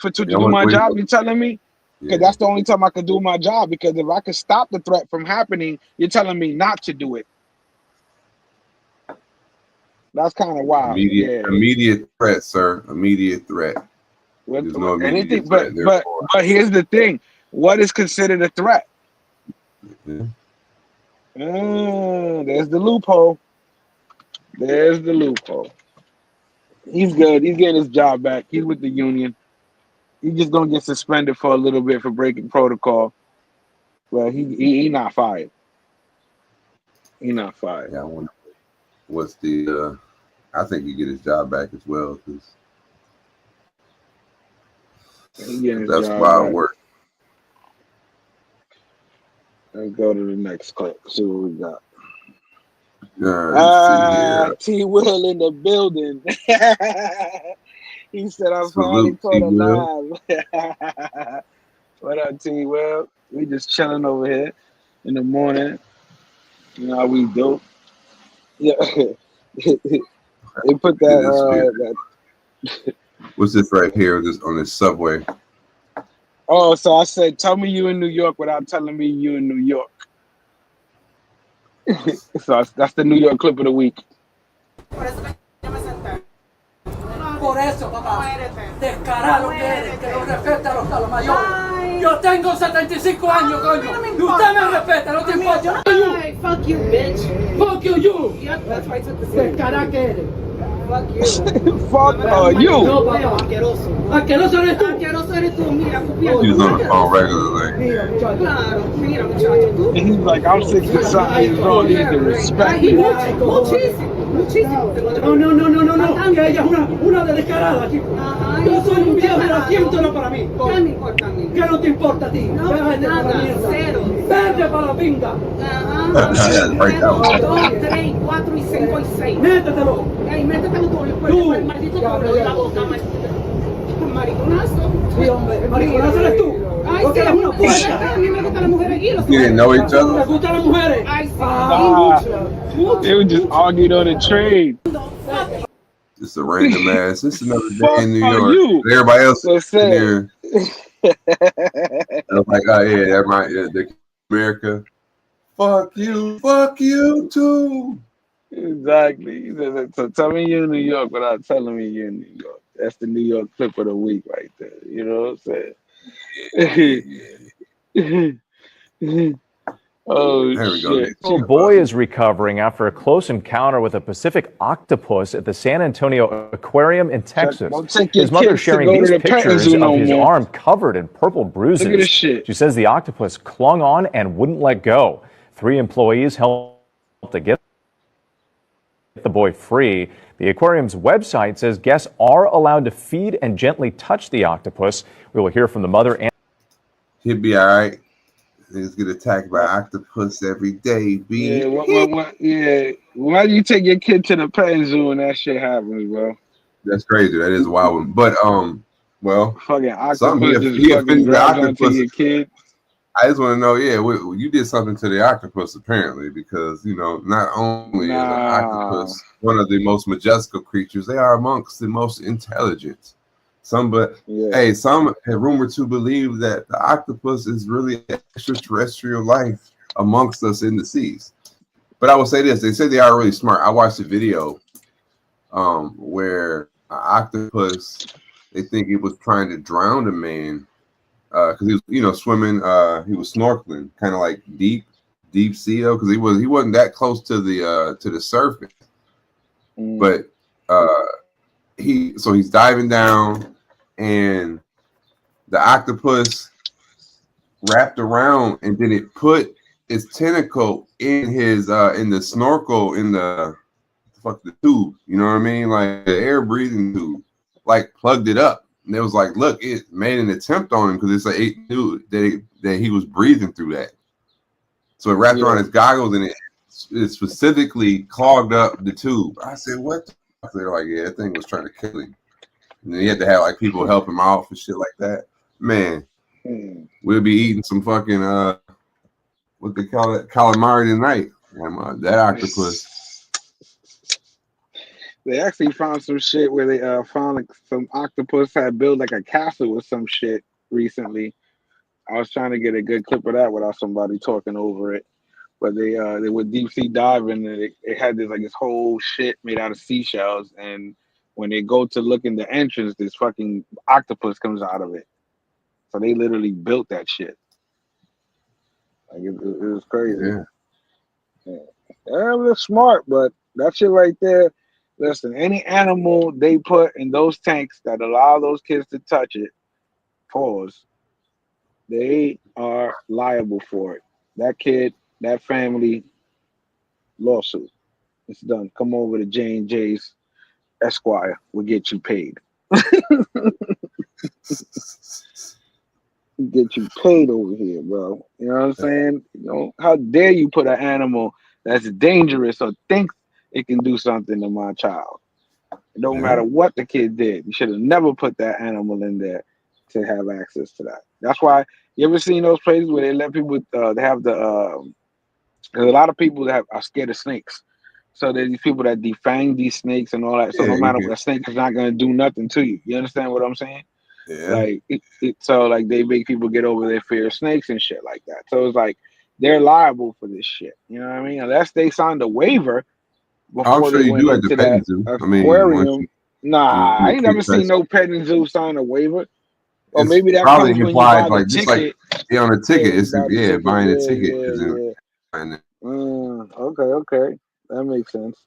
to do my job? You telling me? Because that's the only time I can do my job. Because if I can stop the threat from happening, you're telling me not to do it. That's kind of wild. Immediate threat, sir. Immediate threat. There's no immediate threat. But here's the thing: what is considered a threat? Yeah. There's the loophole. There's the loophole. He's good. He's getting his job back. He's with the union. He's just gonna get suspended for a little bit for breaking protocol. Well, he not fired. He not fired. Yeah, I wonder what's the. I think he get his job back as well because that's wild work. Let's go to the next clip. See what we got. T. Will in the building. He said, "I'm finally caught alive." What up, T. Will? We just chilling over here in the morning. You know how we do. Yeah. They put that. What's this right here? This on this subway. Oh, so I said, "Tell me you in New York" without telling me you in New York. So that's the New York clip of the week. Por eso, papá, descarado que eres, que no respeta a los mayores. Yo tengo 75 años, coño. Y usted me respeta, no te importa. Fuck you, bitch. Fuck you. Yep, that's why I took the Descarado que eres. Fuck you. Fuck you. No, papá. Asqueroso. Asqueroso eres tú. Asqueroso eres tú, mira, copiado. He was on the phone regularly. Claro, mira, muchacho, tú. He's like, I'm 60-something years old, need to respect me. Muchísimo. No. Que ella es una descarada, chico. Yo soy un viejo de asiento, no para mí. ¿Qué me importa a mí? ¿Qué no te importa a ti? No, nada, cero. Vete para la pinga. Right now. 2, 3, 4 y 5 y 6. Métetelo. Ey, métetelo tú. El maldito pueblo de la boca, mariconazo. Sí, hombre, el mariconazo eres tú. Ay, sí, eres una puerta. a mí me gustan las mujeres aquí. You didn't know each other? ¿Te gustan las mujeres? Ay, sí. They would just argued on a trade. Just a random ass. It's another day in New York. You. Everybody else is in here. I'm like, oh yeah, that might America. Fuck you too. Exactly. He said, so tell me you're in New York without telling me you're in New York. That's the New York clip of the week right there. You know what I'm saying? Oh, there we go. shit. A boy is recovering after a close encounter with a Pacific octopus at the San Antonio Aquarium in Texas. His mother sharing these pictures of his arm covered in purple bruises. Look at this shit. She says the octopus clung on and wouldn't let go. 3 employees helped to get the boy free. The aquarium's website says guests are allowed to feed and gently touch the octopus. We will hear from the mother and he'll be all right. Niggas get attacked by octopus every day, B. Yeah, why do you take your kid to the petting zoo and that shit happens, bro? That's crazy. That is a wild one. But well, fucking octopus just fucking grabs onto your kid. I just want to know, you did something to the octopus apparently, because not only is an octopus one of the most majestical creatures, they are amongst the most intelligent. Some have rumored to believe that the octopus is really extraterrestrial life amongst us in the seas. But I will say this: they say they are really smart. I watched a video where an octopus, they think it was trying to drown a man because he was, swimming. He was snorkeling, kind of like deep, deep sea though, because he wasn't that close to the surface. But he's diving down, and the octopus wrapped around, and then it put its tentacle in his in the snorkel in the tube. You know what I mean? Like the air breathing tube, like plugged it up. And it was like, look, it made an attempt on him because it knew that he was breathing through that. So it wrapped around his goggles, and it specifically clogged up the tube. I said, what? They're like, yeah, that thing was trying to kill him. And then he had to have like people help him out for shit like that. Man, we'll be eating some fucking what they call it, calamari tonight. That octopus. They actually found some shit where they found like some octopus had built like a castle with some shit recently. I was trying to get a good clip of that without somebody talking over it. But they were deep sea diving, and it had this whole shit made out of seashells. And when they go to look in the entrance, this fucking octopus comes out of it. So they literally built that shit. Like it was crazy. Yeah, they're smart, but that shit right there. Listen, any animal they put in those tanks that allow those kids to touch it, pause, they are liable for it. That kid, that family, lawsuit. It's done. Come over to J&J's Esquire. We'll get you paid. Get you paid over here, bro. You know what I'm saying? You know, how dare you put an animal that's dangerous or thinks it can do something to my child? It don't matter what the kid did. You should have never put that animal in there to have access to that. That's why you ever seen those places where they let people they have the there's a lot of people that are scared of snakes. So there's these people that defang these snakes and all that. So no matter what, a snake is not gonna do nothing to you. You understand what I'm saying? Yeah. Like so like they make people get over their fear of snakes and shit like that. So it's like they're liable for this shit. You know what I mean? Unless they signed a waiver before they went into that aquarium. I ain't never seen no petting zoo sign a waiver. Or maybe that probably comes implied when you buy the like ticket. On the ticket. It's buying a ticket. Okay. That makes sense.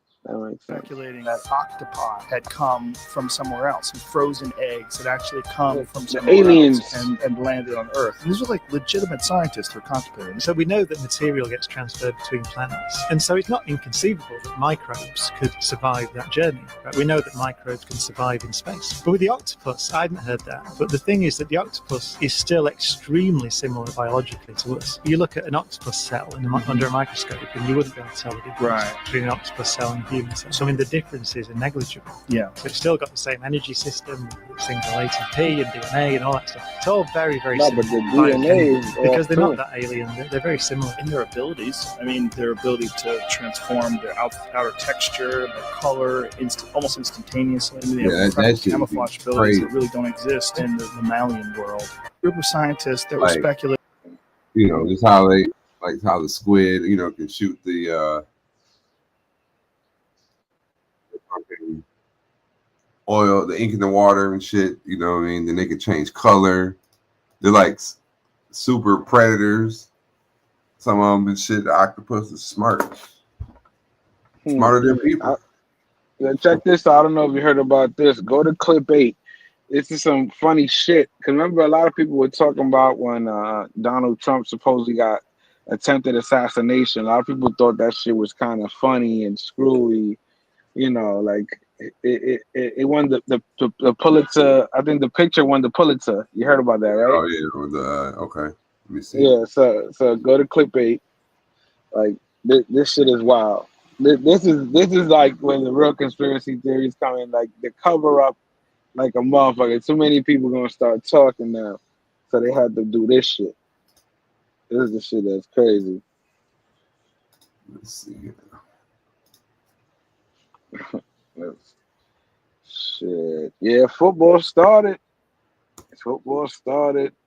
Speculating that octopi had come from somewhere else, and frozen eggs had actually come from somewhere aliens else and landed on Earth. And these were like legitimate scientists who were contemplating. So we know that material gets transferred between planets, and so it's not inconceivable that microbes could survive that journey. Right? We know that microbes can survive in space, but with the octopus, I hadn't heard that. But the thing is that the octopus is still extremely similar biologically to us. You look at an octopus cell under a microscope, and you wouldn't be able to tell the difference between an octopus cell and a human cell. So I mean, the differences are negligible. Yeah. So it's still got the same energy system, single ATP and DNA and all that stuff. It's all very, very similar. But the DNA because they're not that alien. They're very similar in their abilities. I mean, their ability to transform their outer texture, their color, almost instantaneously. I mean, they have camouflage abilities that really don't exist in the mammalian world. Group of scientists that were speculating. You know, just how the squid, can shoot the oil, the ink in the water and shit, you know what I mean? Then they can change color. They're like super predators. Some of them and shit. The octopus is smart. Smarter than people. Check this out. I don't know if you heard about this. Go to clip 8. This is some funny shit. Because remember, a lot of people were talking about when Donald Trump supposedly got attempted assassination. A lot of people thought that shit was kind of funny and screwy. You know, like it won the Pulitzer. I think the picture won the Pulitzer. You heard about that, right? Oh yeah, okay. Let me see. Yeah, so go to clip 8. Like this shit is wild. This is like when the real conspiracy theories come in, like the cover up, like a motherfucker. Too many people gonna start talking now, so they had to do this shit. This is the shit that's crazy. Let's see here. Shit. Yeah, football started.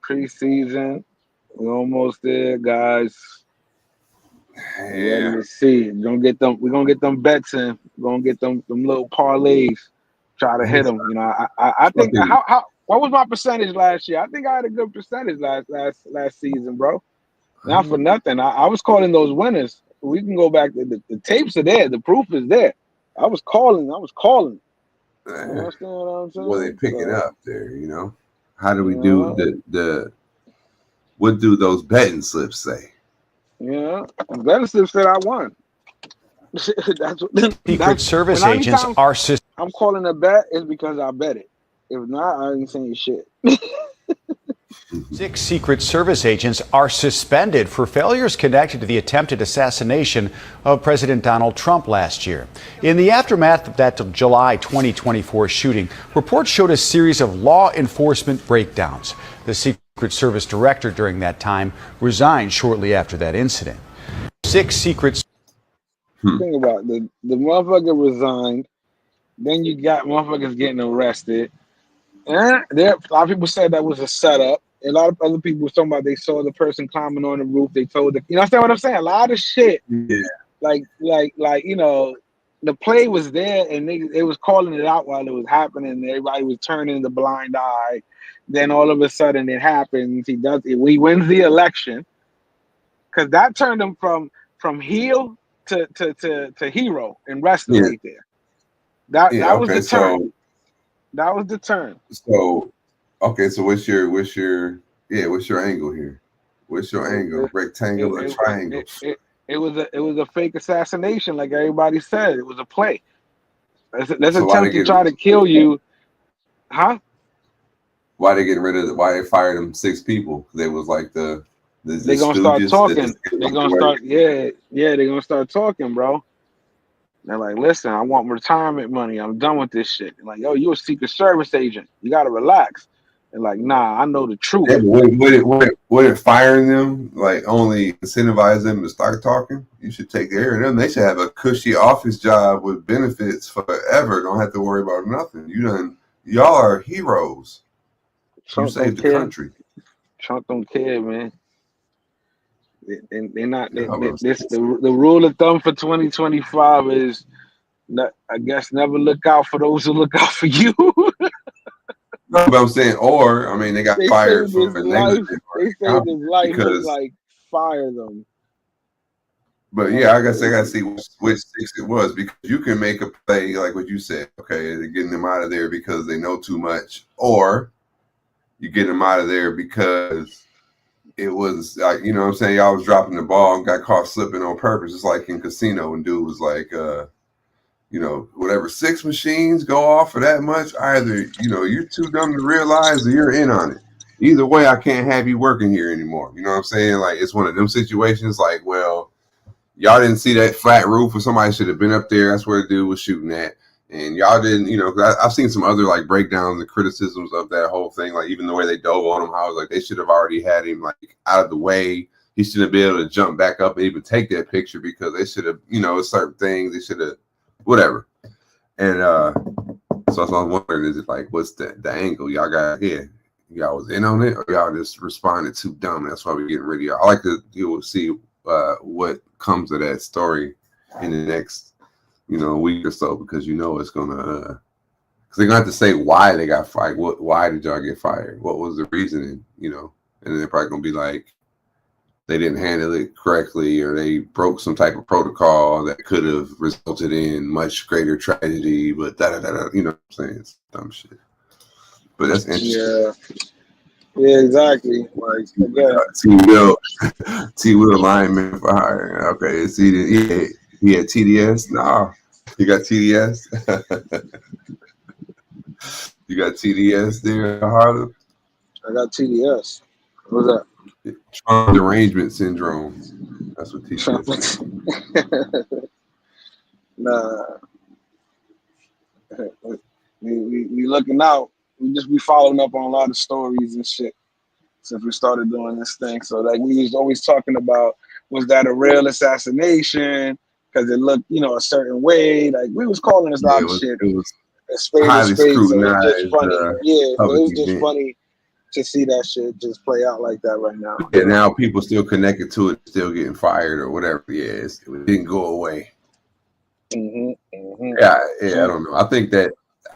Preseason. We're almost there, guys. Yeah. Let's see. We're gonna get them bets in. We're gonna get them little parlays. Try to hit them. You know, I think what was my percentage last year? I think I had a good percentage last season, bro. Not for nothing. I was calling those winners. We can go back. The tapes are there. The proof is there. I was calling. You understand what I'm saying? Well, they pick it up there, you know. How do we do the what do those betting slips say? Yeah, the betting slip said I won. Secret Service agents are. I'm calling a bet is because I bet it. If not, I ain't saying shit. 6 Secret Service agents are suspended for failures connected to the attempted assassination of President Donald Trump last year. In the aftermath of that July 2024 shooting, reports showed a series of law enforcement breakdowns. The Secret Service director during that time resigned shortly after that incident. 6 Secret. Think about it. The motherfucker resigned. Then you got motherfuckers getting arrested. And a lot of people said that was a setup. A lot of other people were talking about they saw the person climbing on the roof. They told the, you understand what I'm saying? A lot of shit. Yeah. Like you know, the play was there, and they was calling it out while it was happening. And everybody was turning the blind eye. Then all of a sudden it happens. He wins the election, because that turned him from heel to hero and wrestling right there. That was the turn. That was the turn. So, okay, so what's your angle here? What's your angle? Rectangle or triangle? It was a fake assassination, like everybody said. It was a play. That's an attempt to try to kill you, huh? Why they getting rid of? Why they fired them 6 people? They was like they're gonna start talking. They're gonna start, they're gonna start talking, bro. They're like, listen, I want retirement money. I'm done with this shit. They're like, yo, you a Secret Service agent. You gotta relax. And like, nah, I know the truth. Yeah, would it firing them like only incentivize them to start talking? You should take care of them. They should have a cushy office job with benefits forever. Don't have to worry about nothing. Y'all are heroes. Trump you saved the country. Trump don't care, man. They're not. The rule of thumb for 2025 is, I guess, never look out for those who look out for you. No, but I'm saying, they got fired for negligence. They saved his life because, like, fire them. But yeah, I gotta see which 6 it was, because you can make a play like what you said. Okay, they're getting them out of there because they know too much, or you get them out of there because it was like, you know what I'm saying, y'all was dropping the ball and got caught slipping on purpose. It's like in Casino when dude was like, whatever, 6 machines go off for that much, either, you're too dumb to realize or you're in on it. Either way, I can't have you working here anymore. You know what I'm saying? Like, it's one of them situations like, well, y'all didn't see that flat roof, or somebody should have been up there. That's where the dude was shooting at. And y'all didn't, I've seen some other like breakdowns and criticisms of that whole thing. Like even the way they dove on him, how like they should have already had him like out of the way. He shouldn't be able to jump back up and even take that picture, because they should have, certain things they should have, whatever. And so I was wondering, is it like, what's the angle y'all got here? Y'all was in on it, or y'all just responded too dumb? That's why we're getting rid of y'all. I like to see what comes of that story in the next week or so, because it's gonna because they're gonna have to say why they got fired. Why did y'all get fired? What was the reasoning? And then they're probably gonna be like, they didn't handle it correctly, or they broke some type of protocol that could have resulted in much greater tragedy, but you know what I'm saying? It's dumb shit. But that's interesting. Yeah, exactly. Like, T-Will lineman for hire. Okay, he had TDS? Nah. You got TDS? You got TDS there, Harlem? I got TDS. What's that? Trump derangement syndrome. That's what TDS is. Nah. We looking out. We just be following up on a lot of stories and shit since we started doing this thing. So like we was always talking about, was that a real assassination? Because it looked, a certain way. Like we was calling this a lot of shit. It was highly scrutinized. It was just funny. It was just funny to see that shit just play out like that right now. And now people still connected to it, still getting fired or whatever. Yeah, it didn't go away. Yeah, I don't know.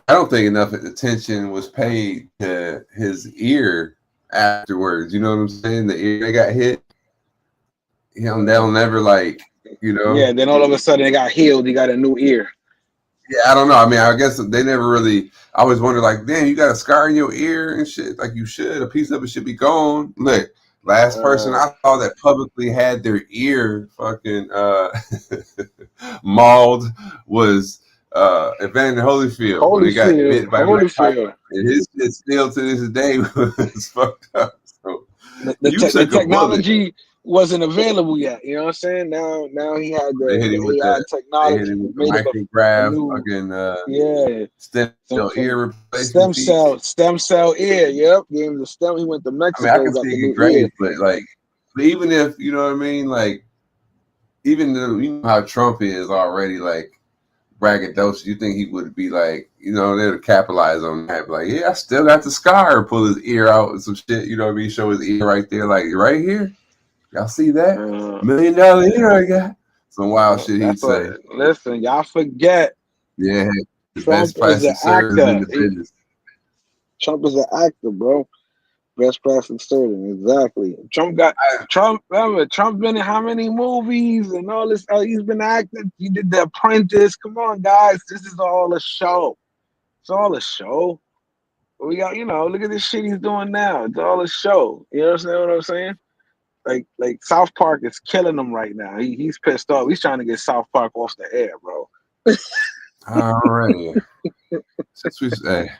I don't think enough attention was paid to his ear afterwards. You know what I'm saying? The ear they got hit. they'll never like, you know. Yeah, then all of a sudden it got healed. He got a new ear. Yeah, I don't know. I mean, I guess they never really. I always wonder, like, damn, you got a scar in your ear and shit. Like, you should. A piece of it should be gone. Look, last person I saw that publicly had their ear fucking mauled was Evander Holyfield when he got bit by Holyfield. And his shit still to this day was fucked up. So the technology wasn't available yet. You know what I'm saying? Now he had the AI technology. Micrograph, fucking stem cell ear replacement. Stem cell ear. Yep, gave him the stem. He went to Mexico. I mean, I can see it great, but like, even if you know what I mean, like, even though you know how Trump is already, like, braggadocious, you think he would be like, you know, they would capitalize on that, like, yeah, I still got the scar, pull his ear out and some shit, you know what I mean, show his ear right there, like, right here, y'all see that? $1 million ear I got. Some wild shit he'd say. Listen, y'all forget. Yeah, the Trump best plastic surgeon in the business. Trump is an actor, bro. Best plastic surgeon, exactly. Remember, Trump been in how many movies and all this? He's been acting. He did The Apprentice. Come on, guys. This is all a show. It's all a show. We got, you know, look at this shit he's doing now. It's all a show. You know what I'm saying? Like South Park is killing him right now. He's pissed off. He's trying to get South Park off the air, bro. All right. Since we say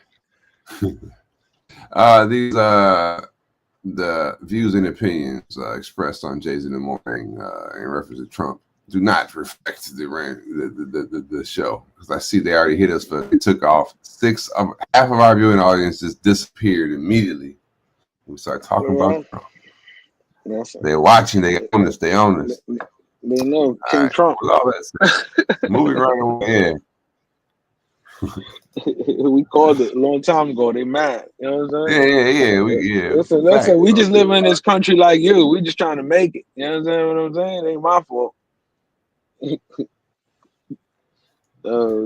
these the views and opinions expressed on Jay's in the Morning in reference to Trump do not reflect the show, because I see they already hit us, but it took off. Half of our viewing audience just disappeared immediately. We started talking about Trump. Yes, they're watching. They own us. They own us. They know King Trump. All that moving right away. We called it a long time ago. They mad. You know what I'm saying? Yeah. Listen. We just live in this country like you. We just trying to make it. You know what I'm saying? It ain't my fault.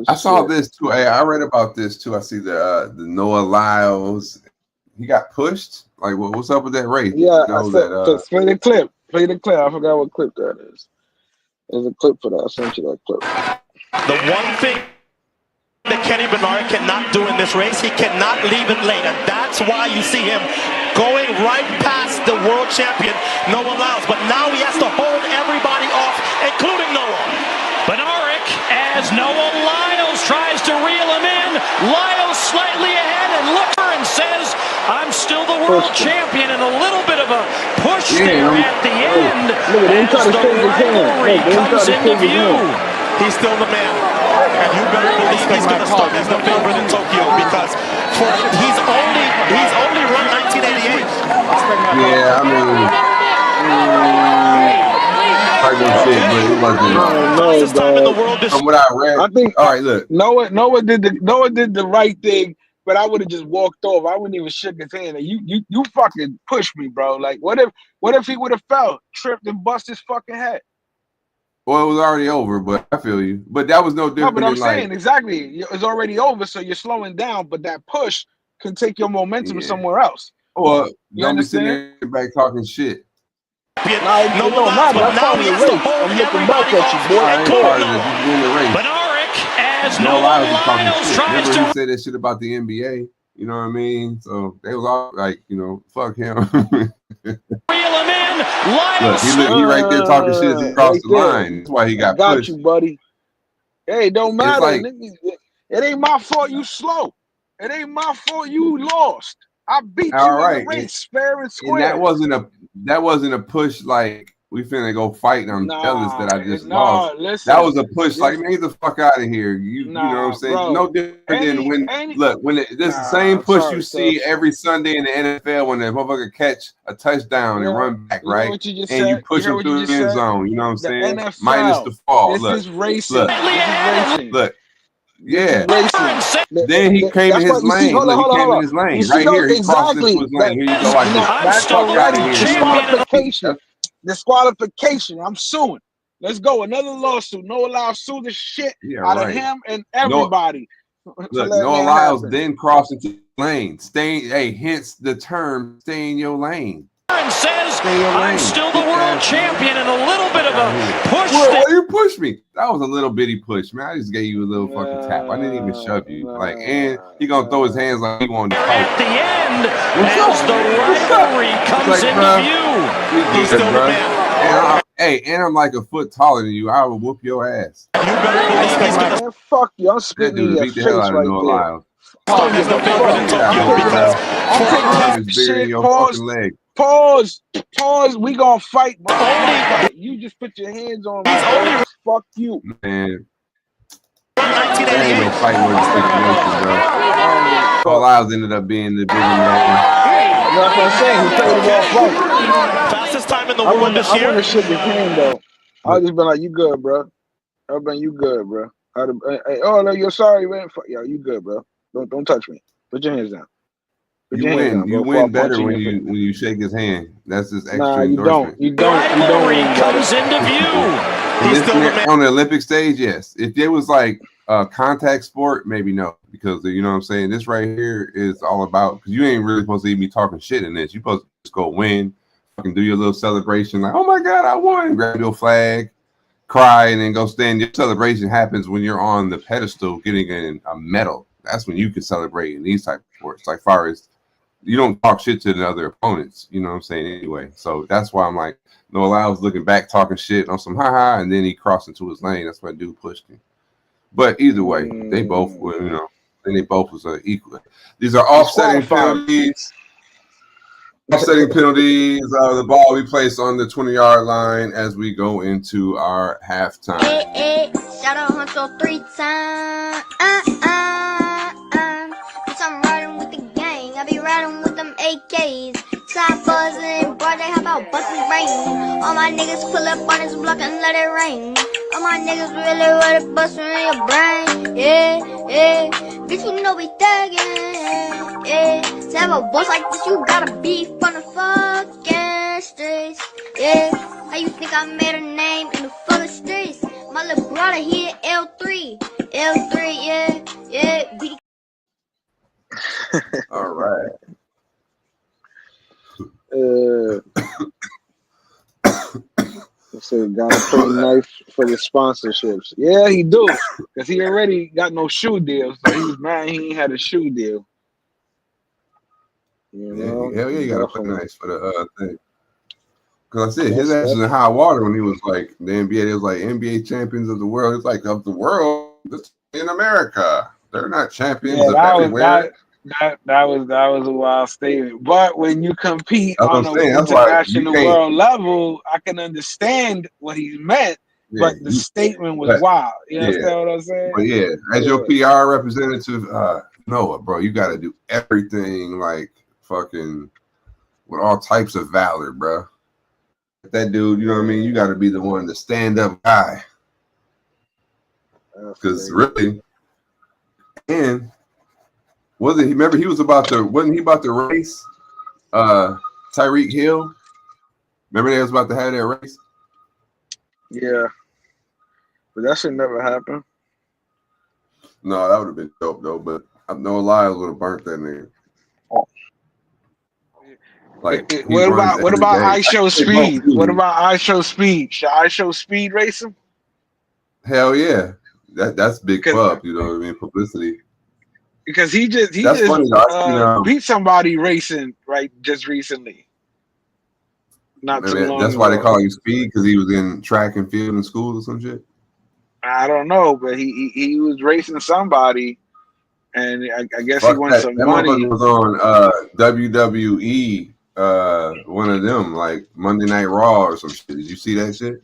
I saw this too. Hey, I read about this too. I see the Noah Lyles. He got pushed. Like, what's up with that race? Yeah, play the clip. Play the clip. I forgot what clip that is. There's a clip for that. I sent you that clip. The one thing that Kenny Bernard cannot do in this race, he cannot leave it late. And that's why you see him going right past the world champion, Noah Lyles. But now he has to hold everybody off, including Noah. Bednarik, as Noah Lyles tries to reel him in. Lyles slightly ahead and looks and says, I'm still the world champion, and a little bit of a push there at the end as the rivalry comes into view. He's still the man, and you better believe he's going to start as the favorite in Tokyo, because he's only run 1988. Yeah, I mean, from what I read, I think. All right, look, Noah did the right thing, but I would have just walked off. I wouldn't even shook his hand. You fucking pushed me, bro. Like, what if he would have fell, tripped, and bust his fucking head? Well, it was already over, but I feel you. But that was no different. No, but I'm saying exactly, it's already over, so you're slowing down. But that push can take your momentum somewhere else. Well, you don't be sitting there back talking shit. But now he has to hold everybody off. Bednarik, as Noah Lyles tries to. He said that shit about the NBA. You know what I mean? So they was all like, you know, fuck him. Reel him in. Look, he right there talking shit as he crossed the line. That's why he got pushed. You, buddy. Hey, it don't matter. It ain't my fault you slow. It ain't my fault you lost. I beat you in the race, fair and square. And that wasn't a push like we finna go fight. I'm jealous that I just lost. Listen, that was a push like, man, get the fuck out of here. You know what I'm saying? Bro, no different than when this is the same push you see every Sunday in the NFL when the motherfucker catch a touchdown and run back, right? And you push him through the end zone. You know what I'm saying? NFL, minus the fall. This is racing. Look. Yeah. Then he came in his lane. He came in his lane. Right here, he crossed into his lane. Here you go. That's disqualification. Disqualification. I'm suing. Let's go. Another lawsuit. Noah Lyles sue the shit out of him and everybody. Look, Noah Lyles then crossed into the lane. Hence the term "stay in your lane." and says, I'm still the world champion, and a little bit of a push. Well, you pushed me. That was a little bitty push, man. I just gave you a little fucking tap. I didn't even shove you. Like, and he gonna throw his hands like he wanted to fight. At the end, as the rivalry comes into view, he's still the man. And I'm like a foot taller than you. I will whoop your ass. You better believe he's gonna. Fuck you! I'm spitting in your face right there. Pause. We gonna fight, bro. You just put your hands on me. Fuck you, man. Ain't no fight with the situation, bro. All Lyles ended up being the bigger man. That's what I'm saying. He played it all right. Fastest time in the world this year. I wouldn't shake his hand though. I just been like, "You good, bro?" I've been, "You good, bro?" Oh no, you're sorry, man. Fuck, yeah, you good, bro? Don't touch me. Put your hands down. You win better when you shake his hand. That's just extra. Nah, you don't. Rivalry comes into view. He's still the man. On the Olympic stage, yes. If it was like a contact sport, maybe no, because you know what I'm saying. This right here is all about, because you ain't really supposed to even be talking shit in this. You supposed to just go win, fucking do your little celebration, like, oh my god, I won. Grab your flag, cry, and then go stand. Your celebration happens when you're on the pedestal getting a medal. That's when you can celebrate in these type of sports. Like far as you don't talk shit to the other opponents, you know what I'm saying, anyway. So that's why I'm like, Noah Lyles looking back, talking shit on some ha-ha, and then he crossed into his lane. That's why dude pushed him. But either way, they both were, you know, and they both was equal. These are offsetting penalties. Offsetting penalties. The ball we place on the 20-yard line as we go into our halftime. Shout out Huncho 3 times. Bitch, I'm riding with the gang. I be riding with them AKs. Side buzzing, broad they hop out, bustin' rain. All my niggas pull up on this block and let it rain. All my niggas really ready bustin' in your brain. Yeah. Bitch, you know we thuggin'. Yeah. To have a boss like this, you gotta be from the fucking streets. Yeah. How you think I made a name in the fucking streets? My little brother here, L3, yeah. All right. So gotta play nice for the sponsorships. Yeah, he do, cause he already got no shoe deal, so he was mad he ain't had a shoe deal. You know? Hell yeah, you gotta play nice for the thing. Cause I said his ass was in high water when he was like the NBA. It was like NBA champions of the world. It's like of the world. This in America, they're not champions of everywhere. That was a wild statement. But when you compete on an international world level, I can understand what he meant. Yeah, but the statement was wild. You understand what I'm saying? But yeah, as your PR representative, Noah, bro, you got to do everything like fucking with all types of valor, bro. That dude, you know what I mean? You got to be the one, the stand-up guy. Because really, and wasn't he? Remember, wasn't he about to race Tyreek Hill? Remember they was about to have that race? Yeah. But that should never happen. No, that would have been dope, though. But Noah Lyles would have burnt that nigga. Like, what about I Show Speed? What about I Show Speed? Should I Show Speed race him? Hell yeah, that's big club. You know what I mean? Publicity. Because he just beat somebody racing just recently. Not too long. That's why they call him Speed, because he was in track and field in school or some shit. I don't know, but he was racing somebody. And I guess he won some money. That was on WWE. One of them, like Monday Night Raw or some shit. Did you see that shit?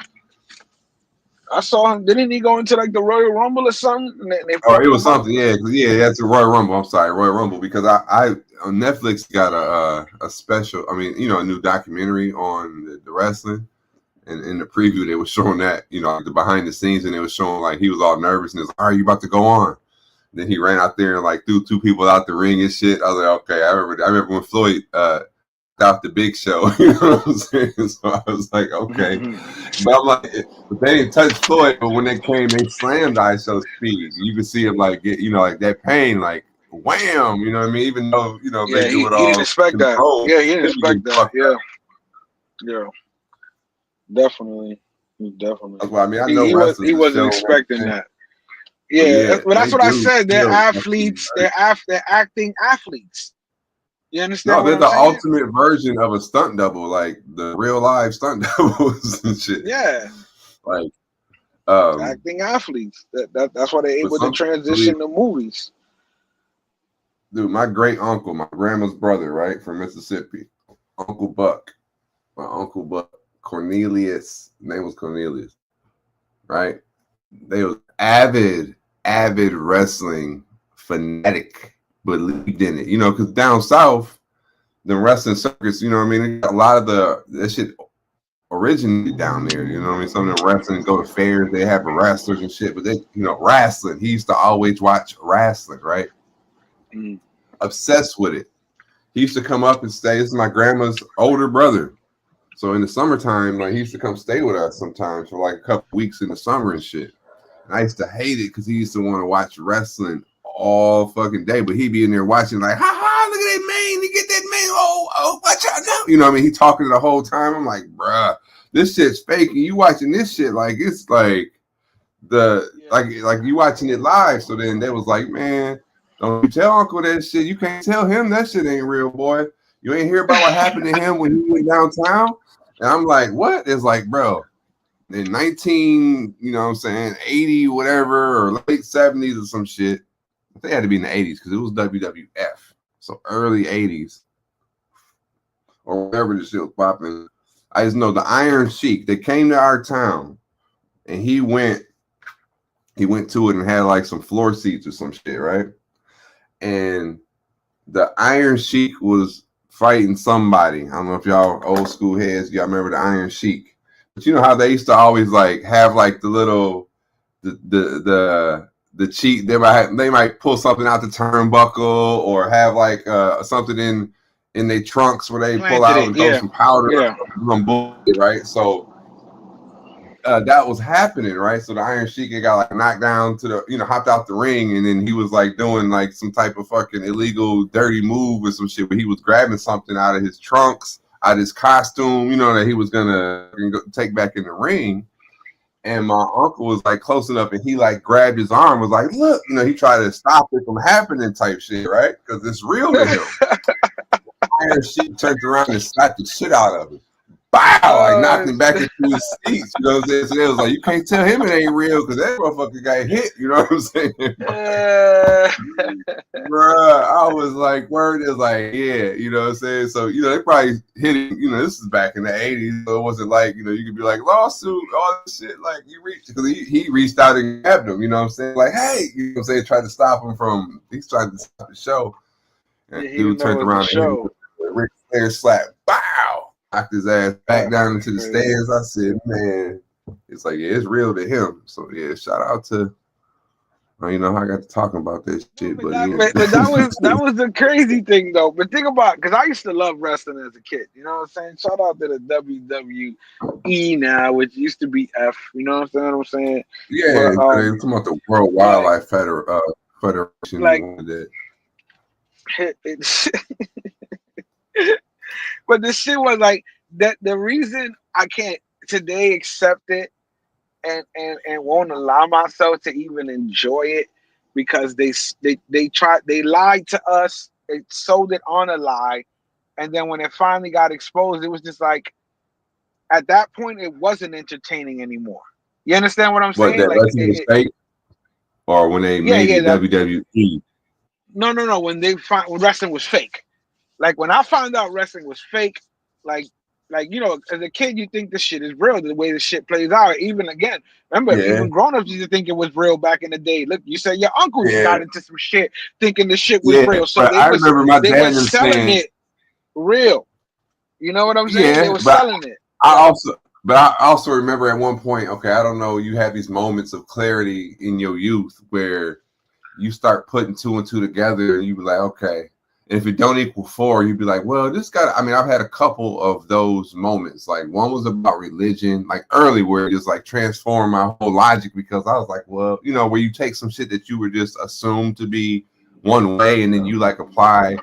I saw him. Didn't he go into like the Royal Rumble or something? It was something. Yeah, that's the Royal Rumble. I'm sorry, Royal Rumble, because I on Netflix got a special. I mean, a new documentary on the wrestling, and in the preview they were showing that, like the behind the scenes, and they was showing like he was all nervous and he was like, "All right, you about to go on?" And then he ran out there and like threw two people out the ring and shit. I was like, okay, I remember when Floyd out the Big Show, you know what I'm saying? So I was like, okay. But I'm like, but they didn't touch Floyd, but when they came, they slammed I Show Speed. You could see him like get, like that pain, like wham, you know what I mean? Even though, they do it all. He didn't expect that. Yeah, he didn't expect that. Yeah. Yeah, definitely. Definitely. That's why I mean I know he wasn't expecting that. Yeah, but that's what I said. They're athletes. They're acting athletes. You understand? No, they're what the I'm saying? ultimate version of a stunt double, like the real live stunt doubles and shit. Yeah, like acting athletes. That's why they're able to transition to movies. Dude, my great uncle, my grandma's brother, right, from Mississippi, Uncle Buck, my Uncle Buck, Cornelius, his name was Cornelius, right? They was avid wrestling fanatic, believed in it, you know, because down south, the wrestling circus, you know what I mean? A lot of that shit originated down there, you know what I mean? Some of the wrestling go to fairs, they have wrestlers and shit, but they, you know, wrestling. He used to always watch wrestling, right? Obsessed with it. He used to come up and stay. This is my grandma's older brother. So in the summertime, like he used to come stay with us sometimes for like a couple weeks in the summer and shit. And I used to hate it because he used to want to watch wrestling all fucking day, but he'd be in there watching like, ha ha, look at that man, you get that man, oh, watch out now. You know what I mean? He talking the whole time. I'm like, bruh, this shit's fake. And you watching this shit like it's like like you watching it live. So then they was like, man, don't you tell Uncle that shit. You can't tell him that shit ain't real, boy. You ain't hear about what happened to him when he went downtown? And I'm like, what? It's like, bro, in 19, you know what I'm saying, 80, whatever, or late 70s or some shit. I think it had to be in the 80s because it was WWF. So early 80s or whatever the shit was popping. I just know the Iron Sheik, they came to our town and he went to it and had like some floor seats or some shit, right? And the Iron Sheik was fighting somebody. I don't know if y'all old school heads, y'all remember the Iron Sheik. But you know how they used to always like have like the little the cheat, they might pull something out the turnbuckle or have like something in their trunks where they pull out and throw some powder, some bullshit, right? So that was happening, right? So the Iron Sheik got like knocked down to the, you know, hopped out the ring, and then he was like doing like some type of fucking illegal dirty move or some shit, but he was grabbing something out of his trunks, out of his costume, you know, that he was gonna take back in the ring. And my uncle was like close enough, and he like grabbed his arm, was like, look, you know, he tried to stop it from happening type shit, right? Because it's real to him. Iron Sheik turned around and slapped the shit out of him. Bow! Like knocked him back into his seats. You know what I'm saying? So they was like, you can't tell him it ain't real because that motherfucker got hit. You know what I'm saying? Bruh, I was like, word is like, yeah, you know what I'm saying? So, you know, they probably hit it, you know, this is back in the 80s. So it wasn't like, you know, you could be like, lawsuit, all this shit. Like, you reached, because he reached out and grabbed him, you know what I'm saying? Like, hey, you know what I'm saying? Tried to stop him from, he's trying to stop the show. And dude turned around and hit him with a Ric Flair slap. Bow! Knocked his ass back down into the stairs. I said, man, it's like, yeah, it's real to him. So yeah, shout out to, you know, I got to talking about this shit. But that was the crazy thing though. But think about, because I used to love wrestling as a kid. You know what I'm saying? Shout out to the WWE now, which used to be F. You know what I'm saying? Yeah, but, talking about the World Wildlife Federation. Like, but the shit was like that. The reason I can't today accept it and won't allow myself to even enjoy it, because they lied to us. They sold it on a lie, and then when it finally got exposed, it was just like, at that point, it wasn't entertaining anymore. You understand what I'm saying? What, that wrestling was fake, or when they made it WWE? No. When wrestling was fake. Like when I found out wrestling was fake, like you know, as a kid, you think this shit is real, the way the shit plays out. Even again, remember, even grown-ups used to think it was real back in the day. Look, you said your uncle got into some shit thinking the shit was real. So I remember my dad selling it real. You know what I'm saying? They were selling it. I also remember at one point, okay, I don't know, you have these moments of clarity in your youth where you start putting two and two together, and you be like, okay. And if it don't equal 4, you'd be like, well, this got, I mean, I've had a couple of those moments. Like one was about religion, like early, where it just like transformed my whole logic, because I was like, well, you know, where you take some shit that you were just assumed to be one way, and then you like apply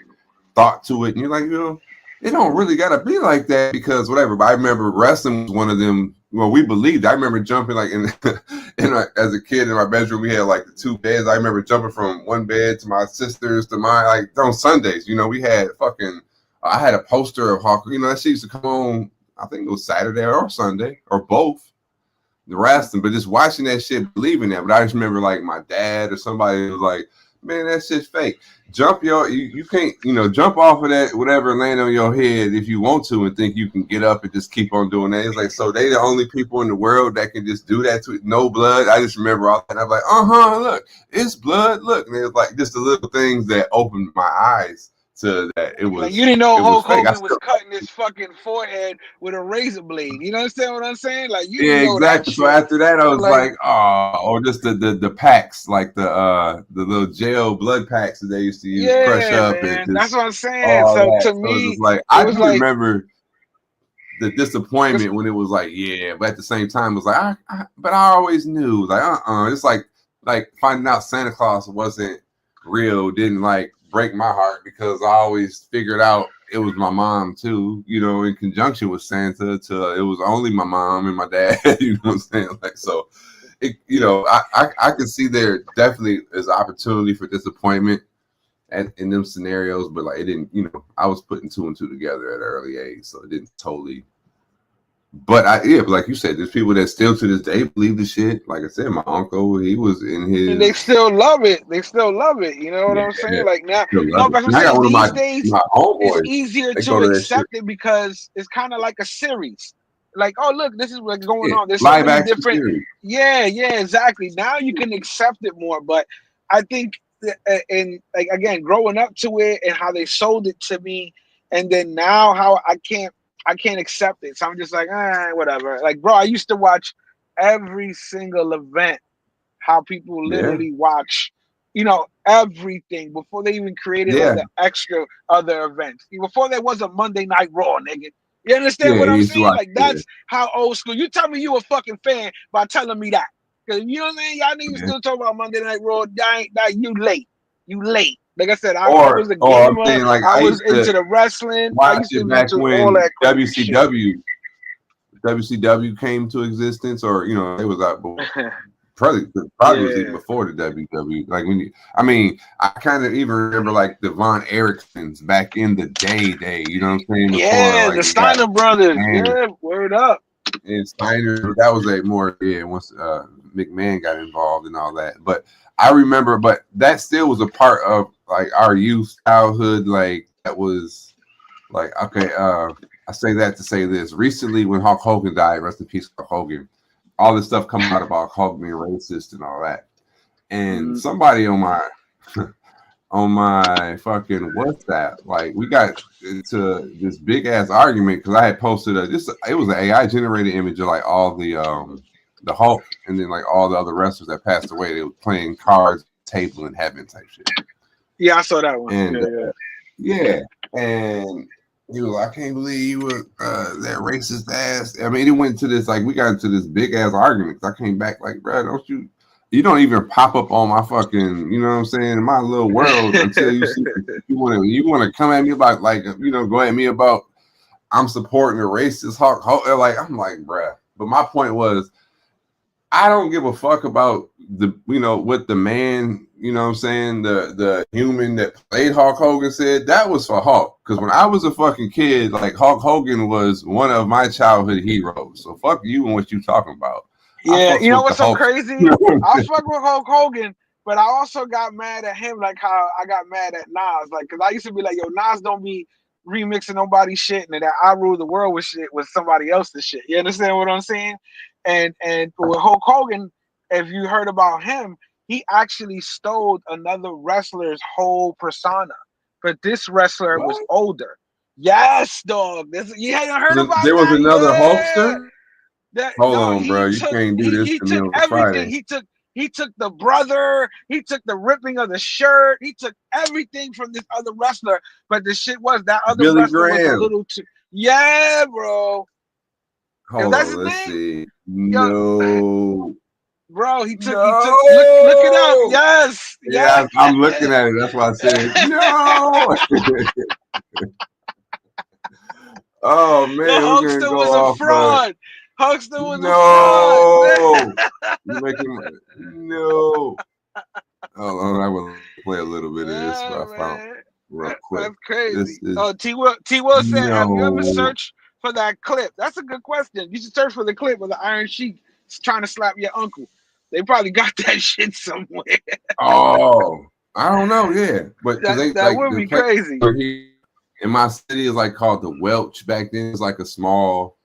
thought to it, and you're like, you know, it don't really gotta be like that because whatever. But I remember wrestling was one of them. Well, we believed. I remember jumping like as a kid in my bedroom. We had like the 2 beds. I remember jumping from one bed to my sister's to mine. Like on Sundays, we had fucking. I had a poster of Hawk. That shit used to come on. I think it was Saturday or Sunday or both. The wrestling, but just watching that shit, believing that. But I just remember like my dad or somebody was like, "Man, that shit's fake." You can't, jump off of that, whatever, land on your head if you want to and think you can get up and just keep on doing that. It's like, so they the only people in the world that can just do that to no blood. I just remember all that. I'm like, look, it's blood. Look. And it was like just the little things that opened my eyes to that. It was like you didn't know Hulk Hogan was still cutting his fucking forehead with a razor blade. You understand what I'm saying? Like you yeah, didn't know exactly. that So after that, I was like, or just the packs, like the little gel blood packs that they used to use to crush up. Man, And that's what I'm saying. So to me, it's like I just remember the disappointment when it was like, yeah, but at the same time, it was like, but I always knew, like, it's like finding out Santa Claus wasn't real didn't like break my heart because I always figured out it was my mom too, in conjunction with Santa. It was only my mom and my dad, you know what I'm saying? Like, so, I can see there definitely is opportunity for disappointment in them scenarios, but like it didn't, I was putting 2 and 2 together at an early age, so it didn't totally. But but like you said, there's people that still to this day believe the shit. Like I said, my uncle, he was in his. And they still love it. You know what I'm saying? Like now, but I'm saying these days it's easier to accept it because it's kind of like a series. Like, oh look, this is what's going on. There's live so many action different. series. Yeah, exactly. Now you can accept it more, but I think, and like again, growing up to it and how they sold it to me, and then now how I can't accept it. So I'm just like, whatever. Like, bro, I used to watch every single event, how people literally watch, everything before they even created all the extra other events. Before there was a Monday Night Raw, nigga. You understand what I'm saying? Like, that's how old school. You tell me you a fucking fan by telling me that. Because, you know what I'm saying? Y'all niggas still talk about Monday Night Raw. You late. You late. Like I said, I was a gamer. I was into the wrestling. I used to back into when all that WCW came to existence, or it was out probably was even before the WW. Like I kind of even remember like the Von Ericksons back in the day. You know what I'm saying? Before, the Steiner brothers. Yeah, word up. And Steiner, that was once McMahon got involved and all that. But I remember, but that still was a part of like our youth, childhood. Like that was like, okay, I say that to say this. Recently, when Hulk Hogan died, rest in peace, Hulk Hogan, all this stuff coming out about Hulk being racist and all that. And somebody on my fucking WhatsApp, like we got into this big ass argument because I had posted it was an AI generated image of like all the Hulk and then like all the other wrestlers that passed away. They were playing cards, table in heaven type shit. Yeah, I saw that one. And and he was like, I can't believe you were that racist ass. I mean, it went to this, like, we got into this big ass argument. I came back like, bro, you don't even pop up on my fucking, you know what I'm saying, in my little world until you see you want to come at me about like, go at me about I'm supporting a racist Hulk. Like, I'm like, bruh. But my point was, I don't give a fuck about what the man, you know what I'm saying, the human that played Hulk Hogan said. That was for Hulk. Because when I was a fucking kid, like Hulk Hogan was one of my childhood heroes. So fuck you and what you talking about. Yeah, you know what's so crazy? I fuck with Hulk Hogan, but I also got mad at him like how I got mad at Nas. Like, because I used to be like, yo, Nas don't be remixing nobody's shit, and that I Rule the World with shit with somebody else's shit. You understand what I'm saying? And with Hulk Hogan, if you heard about him, he actually stole another wrestler's whole persona. But this wrestler was older. Yes, dog. You hadn't heard about there was that? Another Hulkster? Hold on, he bro. You can't do this to me on Friday. He took the brother. He took the ripping of the shirt. He took everything from this other wrestler. But the shit was that other Billy wrestler Graham. was a little too. Yeah, bro. Hold on, let's see. No. Bro, he took look it up. Yes. Yeah, I'm looking at it. That's why I said no. Oh man, Hulkster was a fraud. Hulkster was a fraud. You're making no. Hold on, I will play a little bit of this. I found real quick. That's crazy. T Will said, "Have you ever searched for that clip?" That's a good question. You should search for the clip of the Iron Sheik trying to slap your uncle. They probably got that shit somewhere. Oh, I don't know. Yeah, but that would be crazy. In my city, it's like called the Welch. Back then, it was like a small.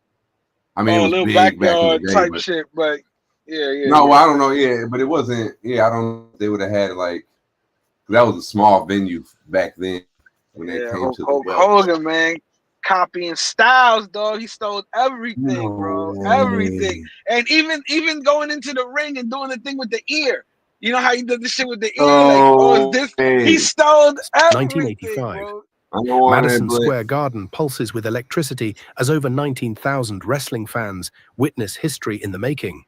I mean, it was a little big backyard back in the day, type but, shit, but yeah. No, yeah. I don't know. Yeah, but it wasn't. Yeah, I don't. They would have had like that was a small venue back then when they came to the Welch. Hogan, man, copying styles, dog. He stole everything, bro. Everything, and even going into the ring and doing the thing with the ear. You know how he did the shit with the ear? He stole everything, 1985. bro. Madison Square Garden pulses with electricity as over 19,000 wrestling fans witness history in the making.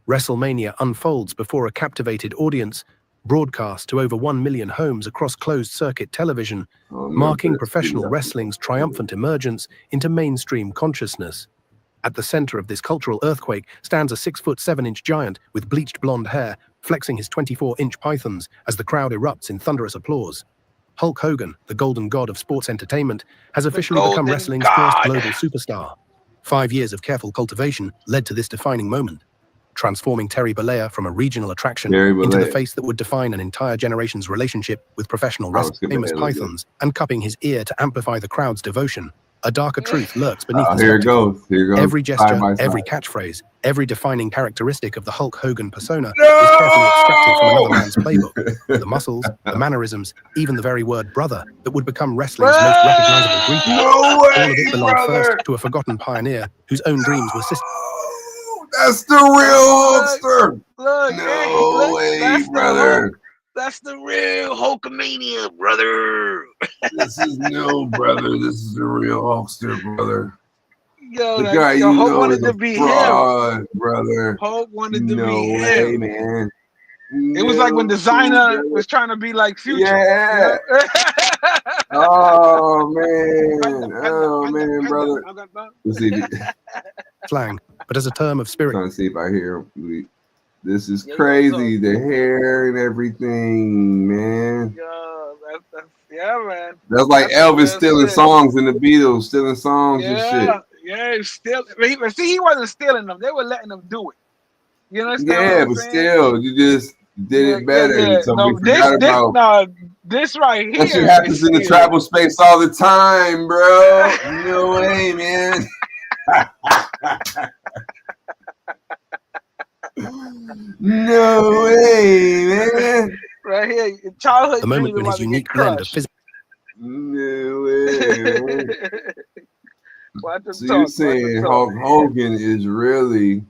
WrestleMania unfolds before a captivated audience, broadcast to over 1 million homes across closed-circuit television, marking professional wrestling's triumphant emergence into mainstream consciousness. At the center of this cultural earthquake stands a 6'7" giant with bleached blonde hair, flexing his 24-inch pythons as the crowd erupts in thunderous applause. Hulk Hogan, the golden god of sports entertainment, has officially become wrestling's first global superstar. 5 years of careful cultivation led to this defining moment, transforming Terry Bollea from a regional attraction into the face that would define an entire generation's relationship with professional wrestling, famous pythons, and cupping his ear to amplify the crowd's devotion. A darker truth lurks beneath the spectacle. Here it goes. Every gesture, every catchphrase, every defining characteristic of the Hulk Hogan persona is carefully extracted from another man's playbook. The muscles, the mannerisms, even the very word brother that would become wrestling's most recognizable greeting. All of it belonged first to a forgotten pioneer whose own dreams were systems. That's the real Hulkster. Look, no way, brother. That's the real Hulkamania, brother. This is brother. This is the real Hulkster, brother. Yo, the guy Hulk you know wanted is to a be fraud, him, brother. Hulk wanted to be way, him, man. It was like when Designer was trying to be like Future. Yeah. Oh man, brother. Let's see. Slang, but as a term of spirit. Trying to see if I hear. This is crazy. The hair and everything, man. Yo, yeah, man. That's like Elvis stealing songs and the Beatles stealing songs and shit. Yeah, he wasn't stealing them. They were letting them do it. You understand? Yeah, but still, you just did it better. So we forgot about this right here. That shit happens in the travel space all the time, bro. No way, man. No way, man. Right here, childhood. The moment when his unique blend of physical. No way, man. So you're saying Hulk Hogan is really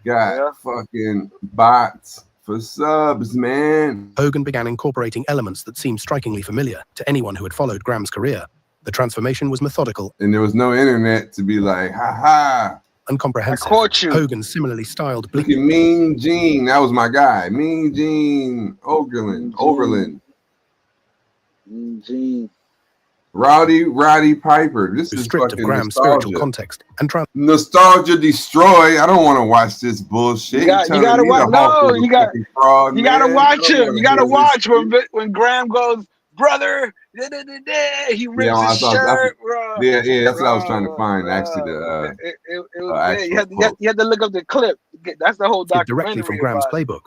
got fucking bots for subs, man. Hogan began incorporating elements that seemed strikingly familiar to anyone who had followed Graham's career. The transformation was methodical. And there was no internet to be like, ha. Uncomprehensive. I caught you. Hogan similarly styled Look at Mean Gene. That was my guy. Mean Gene Overland. Mean Gene. Roddy Piper. This is stripped of Graham's nostalgia. spiritual context and nostalgia destroy. I don't want to watch this bullshit. You gotta watch. No, you gotta watch him. You gotta watch when Graham goes, brother. He rips his shirt, bro. Yeah, that's what I was trying to find. Actually, you had to look up the clip. That's the whole documentary. Directly from Graham's playbook.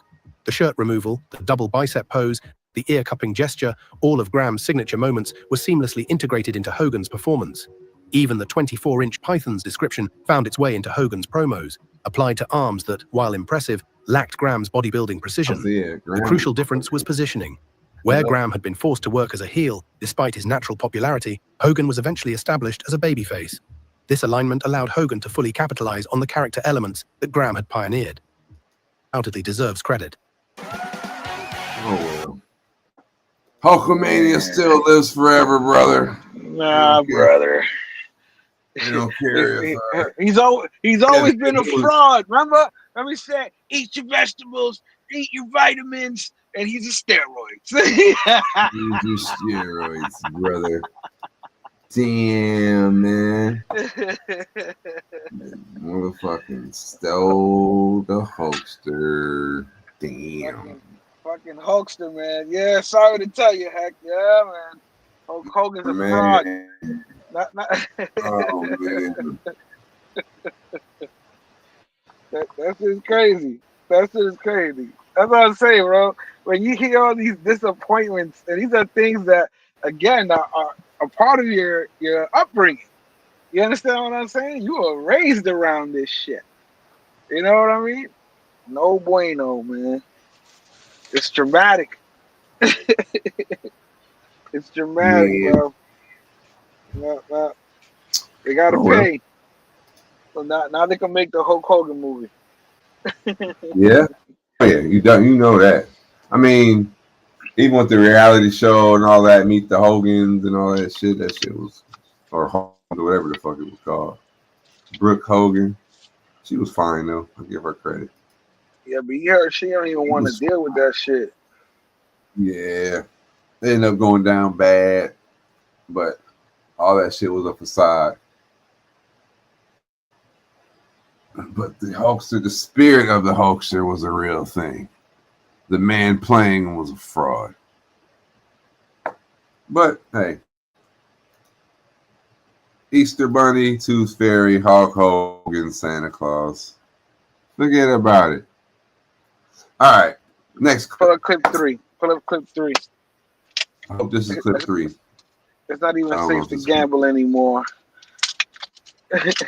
The shirt removal, the double bicep pose, the ear cupping gesture, all of Graham's signature moments were seamlessly integrated into Hogan's performance. Even the 24-inch python's description found its way into Hogan's promos, applied to arms that, while impressive, lacked Graham's bodybuilding precision. The crucial difference was positioning. Where Graham had been forced to work as a heel, despite his natural popularity, Hogan was eventually established as a babyface. This alignment allowed Hogan to fully capitalize on the character elements that Graham had pioneered. Undoubtedly deserves credit. Oh, well. Hulkamania still lives forever, brother. Nah, brother. You don't care. He's always been a fraud. Remember he said, eat your vegetables, eat your vitamins, and he's a steroids. He's a steroids, brother. Damn, man. Motherfucking stole the Hulkster. Damn. Fucking Hulkster, man. Yeah, sorry to tell you, heck. Yeah, man. Hulk Hogan's a fraud. Not Oh, man. That's just crazy. That's just crazy. That's what I'm saying, bro. When you hear all these disappointments, and these are things that, again, are a part of your upbringing. You understand what I'm saying? You were raised around this shit. You know what I mean? No bueno, man. It's dramatic. It's dramatic, bro. They gotta pay. So now they can make the Hulk Hogan movie. Yeah. Oh, yeah, you know that. I mean, even with the reality show and all that, Meet the Hogans and all that shit was, or Hogan, or whatever the fuck it was called. Brooke Hogan. She was fine though. I'll give her credit. Yeah, but you heard she don't even want to deal with that shit. Yeah. They ended up going down bad, but all that shit was a facade. But the Hulkster, the spirit of the Hulkster was a real thing. The man playing was a fraud. But hey, Easter Bunny, Tooth Fairy, Hulk Hogan, Santa Claus. Forget about it. All right, next. Pull up clip 3. Pull up clip 3. I hope this is clip 3. It's not even safe to gamble anymore.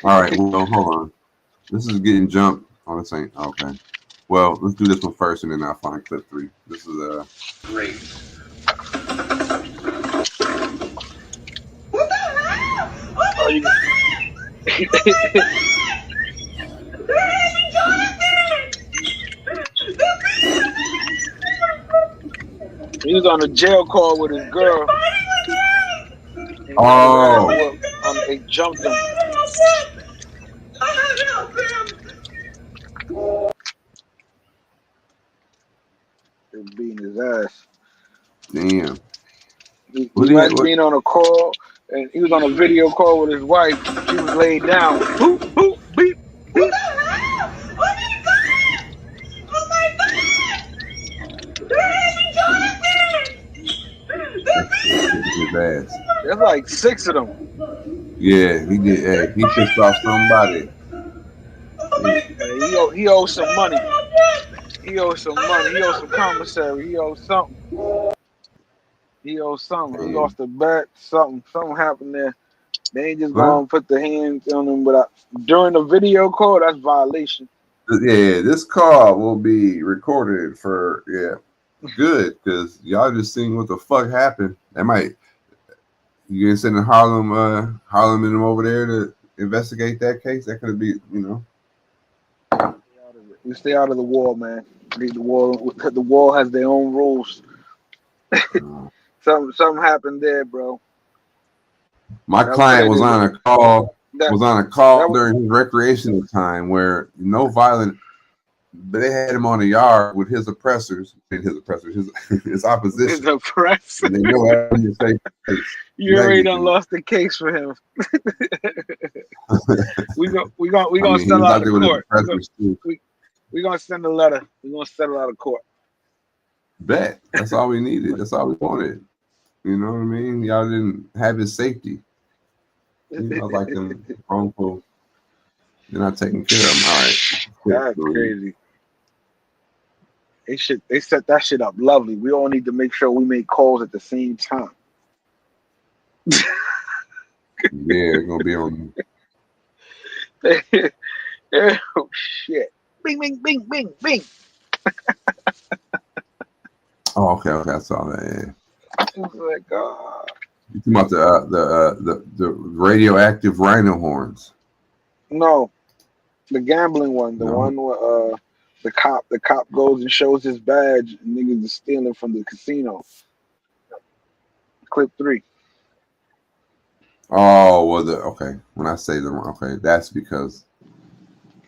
All right, well, hold on. This is getting jumped. Oh, this ain't okay. Well, let's do this one first, and then I'll find clip 3. This is great. What the hell? Oh, you... He was on a jail call with his girl. Oh. They jumped him. They beating his ass. Damn. He was being on a call, and he was on a video call with his wife. She was laid down. Boop, boop, beep, beep. There's like 6 of them. Yeah, he did. Hey, he pissed off somebody. He owes some money. He owes some money. He owes some commissary. He owes something. He owes something. He lost a bet. Something happened there. They ain't just gonna put the hands on him. But during the video call, that's violation. Yeah, this call will be recorded for good, because y'all just seen what the fuck happened. That might you gonna send Harlem and them over there to investigate that case. That could be, We stay out of the war, man. The war has their own rules. Something happened there, bro. My client was on a call. During his recreational time where no violent, but they had him on a yard with his oppressors, his opposition. His oppressors. And they know how you say. You already done lost the case for him. we gonna settle out of court. We're gonna send a letter. We're gonna settle out of court. Bet. That's all we needed. That's all we wanted. You know what I mean? Y'all didn't have his safety. Like them wrongful. They're not taking care of him. All right. That's crazy. They set that shit up lovely. We all need to make sure we make calls at the same time. Yeah, they're gonna be on. Oh shit! Bing, bing, bing, bing, bing. Oh, okay, I saw that. Yeah. Oh my god! You talking about the radioactive rhino horns? No, the gambling one. The one where the cop goes and shows his badge, and niggas are stealing from the casino. Clip 3. Oh, well, okay. When I say that's because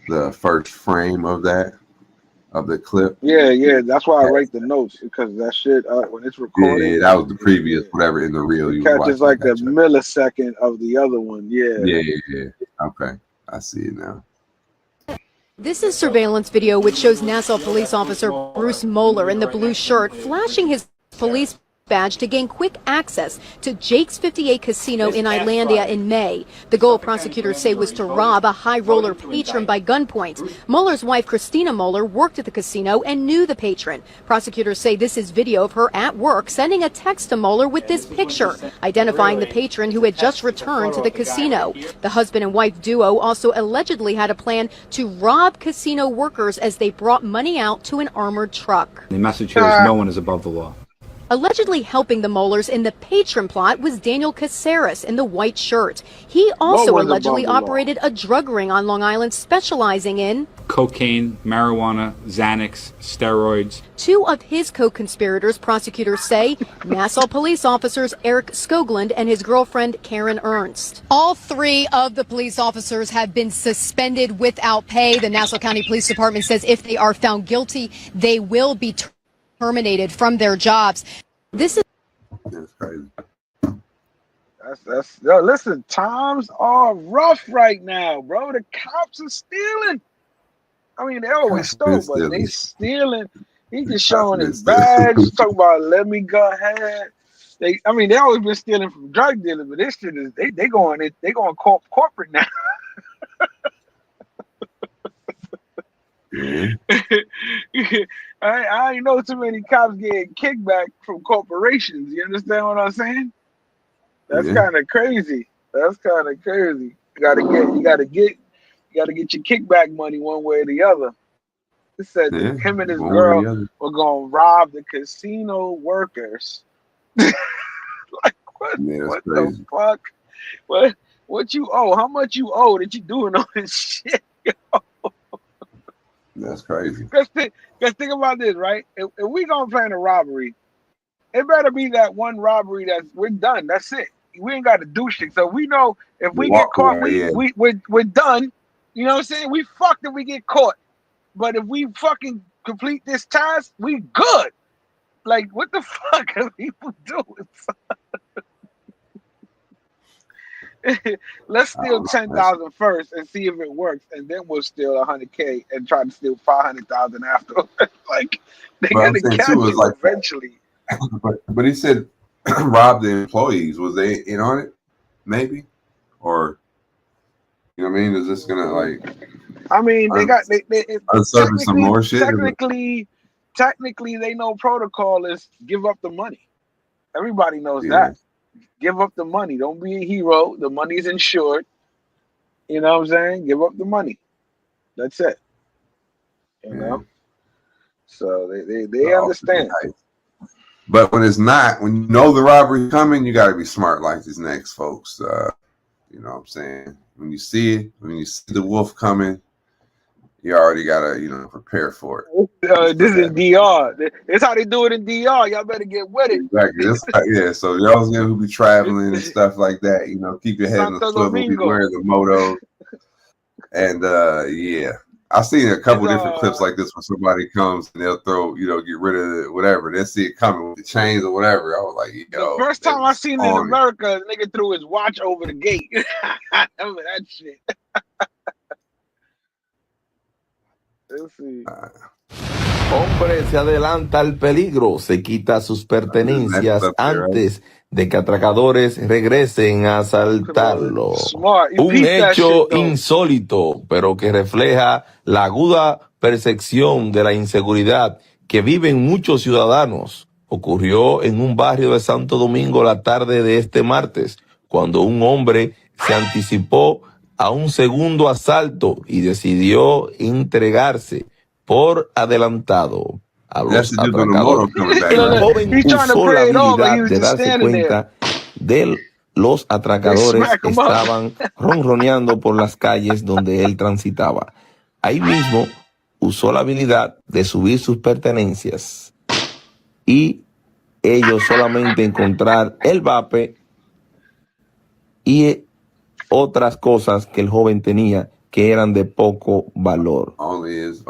the first frame of that of the clip. Yeah. That's why I write the notes, because that shit when it's recorded. Yeah, that was the previous whatever in the reel you was catches like a millisecond of the other one. Yeah. Okay, I see it now. This is surveillance video which shows Nassau police officer Bruce Moeller in the blue shirt flashing his police badge to gain quick access to Jake's 58 Casino in Islandia in May. The goal, prosecutors say, was to rob a high roller patron by gunpoint. Moeller's wife, Christina Moeller, worked at the casino and knew the patron. Prosecutors say this is video of her at work sending a text to Moeller with this picture, identifying the patron who had just returned to the casino. The husband and wife duo also allegedly had a plan to rob casino workers as they brought money out to an armored truck. In Massachusetts, no one is above the law. Allegedly helping the Moellers in the patron plot was Daniel Caceres in the white shirt. He also allegedly operated a drug ring on Long Island specializing in cocaine, marijuana, Xanax, steroids. Two of his co-conspirators, prosecutors say, Nassau police officers Eric Skoglund and his girlfriend Karen Ernst. All three of the police officers have been suspended without pay. The Nassau County Police Department says if they are found guilty, they will be terminated from their jobs. This is crazy. Yo, listen, times are rough right now, bro. The cops are stealing. I mean, they always stole, but they stealing. He just showing his badge, talking about let me go ahead. They always been stealing from drug dealers, but this shit is they going corporate now. I ain't know too many cops getting kickback from corporations. You understand what I'm saying? That's kind of crazy. You gotta get your kickback money one way or the other. It said that him and his girl were gonna rob the casino workers. Like what? What the fuck? What you owe? How much you owe that you doing all this shit? Yo? That's crazy. Because think about this, right? If we gonna plan a robbery, it better be that one robbery we're done. That's it. We ain't got to do shit. So we know if we get caught, we're done. You know what I'm saying? We fucked if we get caught. But if we fucking complete this task, we good. Like, what the fuck are people doing? Let's steal 10,000 first and see if it works, and then we'll steal 100K and try to steal 500,000 after. Like they're gonna catch you eventually. But he said rob the employees. Was they in on it? Maybe, or you know what I mean? Is this gonna like? I mean, they unsurface some more shit. Technically, they know protocol is give up the money. Everybody knows that. Give up the money. Don't be a hero. The money's insured. You know what I'm saying? Give up the money. That's it. You know? So they understand. But when it's not, when you know the robbery's coming, you got to be smart like these next folks. You know what I'm saying? When you see it, when you see the wolf coming, you already got to, prepare for it. This is DR. It's how they do it in DR. Y'all better get with it. Exactly. So y'all who be traveling and stuff like that, keep your head on the swivel, be wearing the moto. And I've seen a couple different clips like this where somebody comes and they'll throw, get rid of it, whatever. They'll see it coming with the chains or whatever. I was like, the first time I seen it in America, the nigga threw his watch over the gate. I remember that shit. Hombre se adelanta al peligro, se quita sus pertenencias antes de que atracadores regresen a asaltarlo. Un hecho insólito, pero que refleja la aguda percepción de la inseguridad que viven muchos ciudadanos. Ocurrió en un barrio de Santo Domingo la tarde de este martes, cuando un hombre se anticipó a un segundo asalto y decidió entregarse por adelantado a los atracadores. El joven usó la habilidad de darse cuenta de los atracadores que estaban ronroneando por las calles donde él transitaba. Ahí mismo usó la habilidad de subir sus pertenencias y ellos solamente encontrar el vape y otras cosas que el joven tenía que eran de poco valor.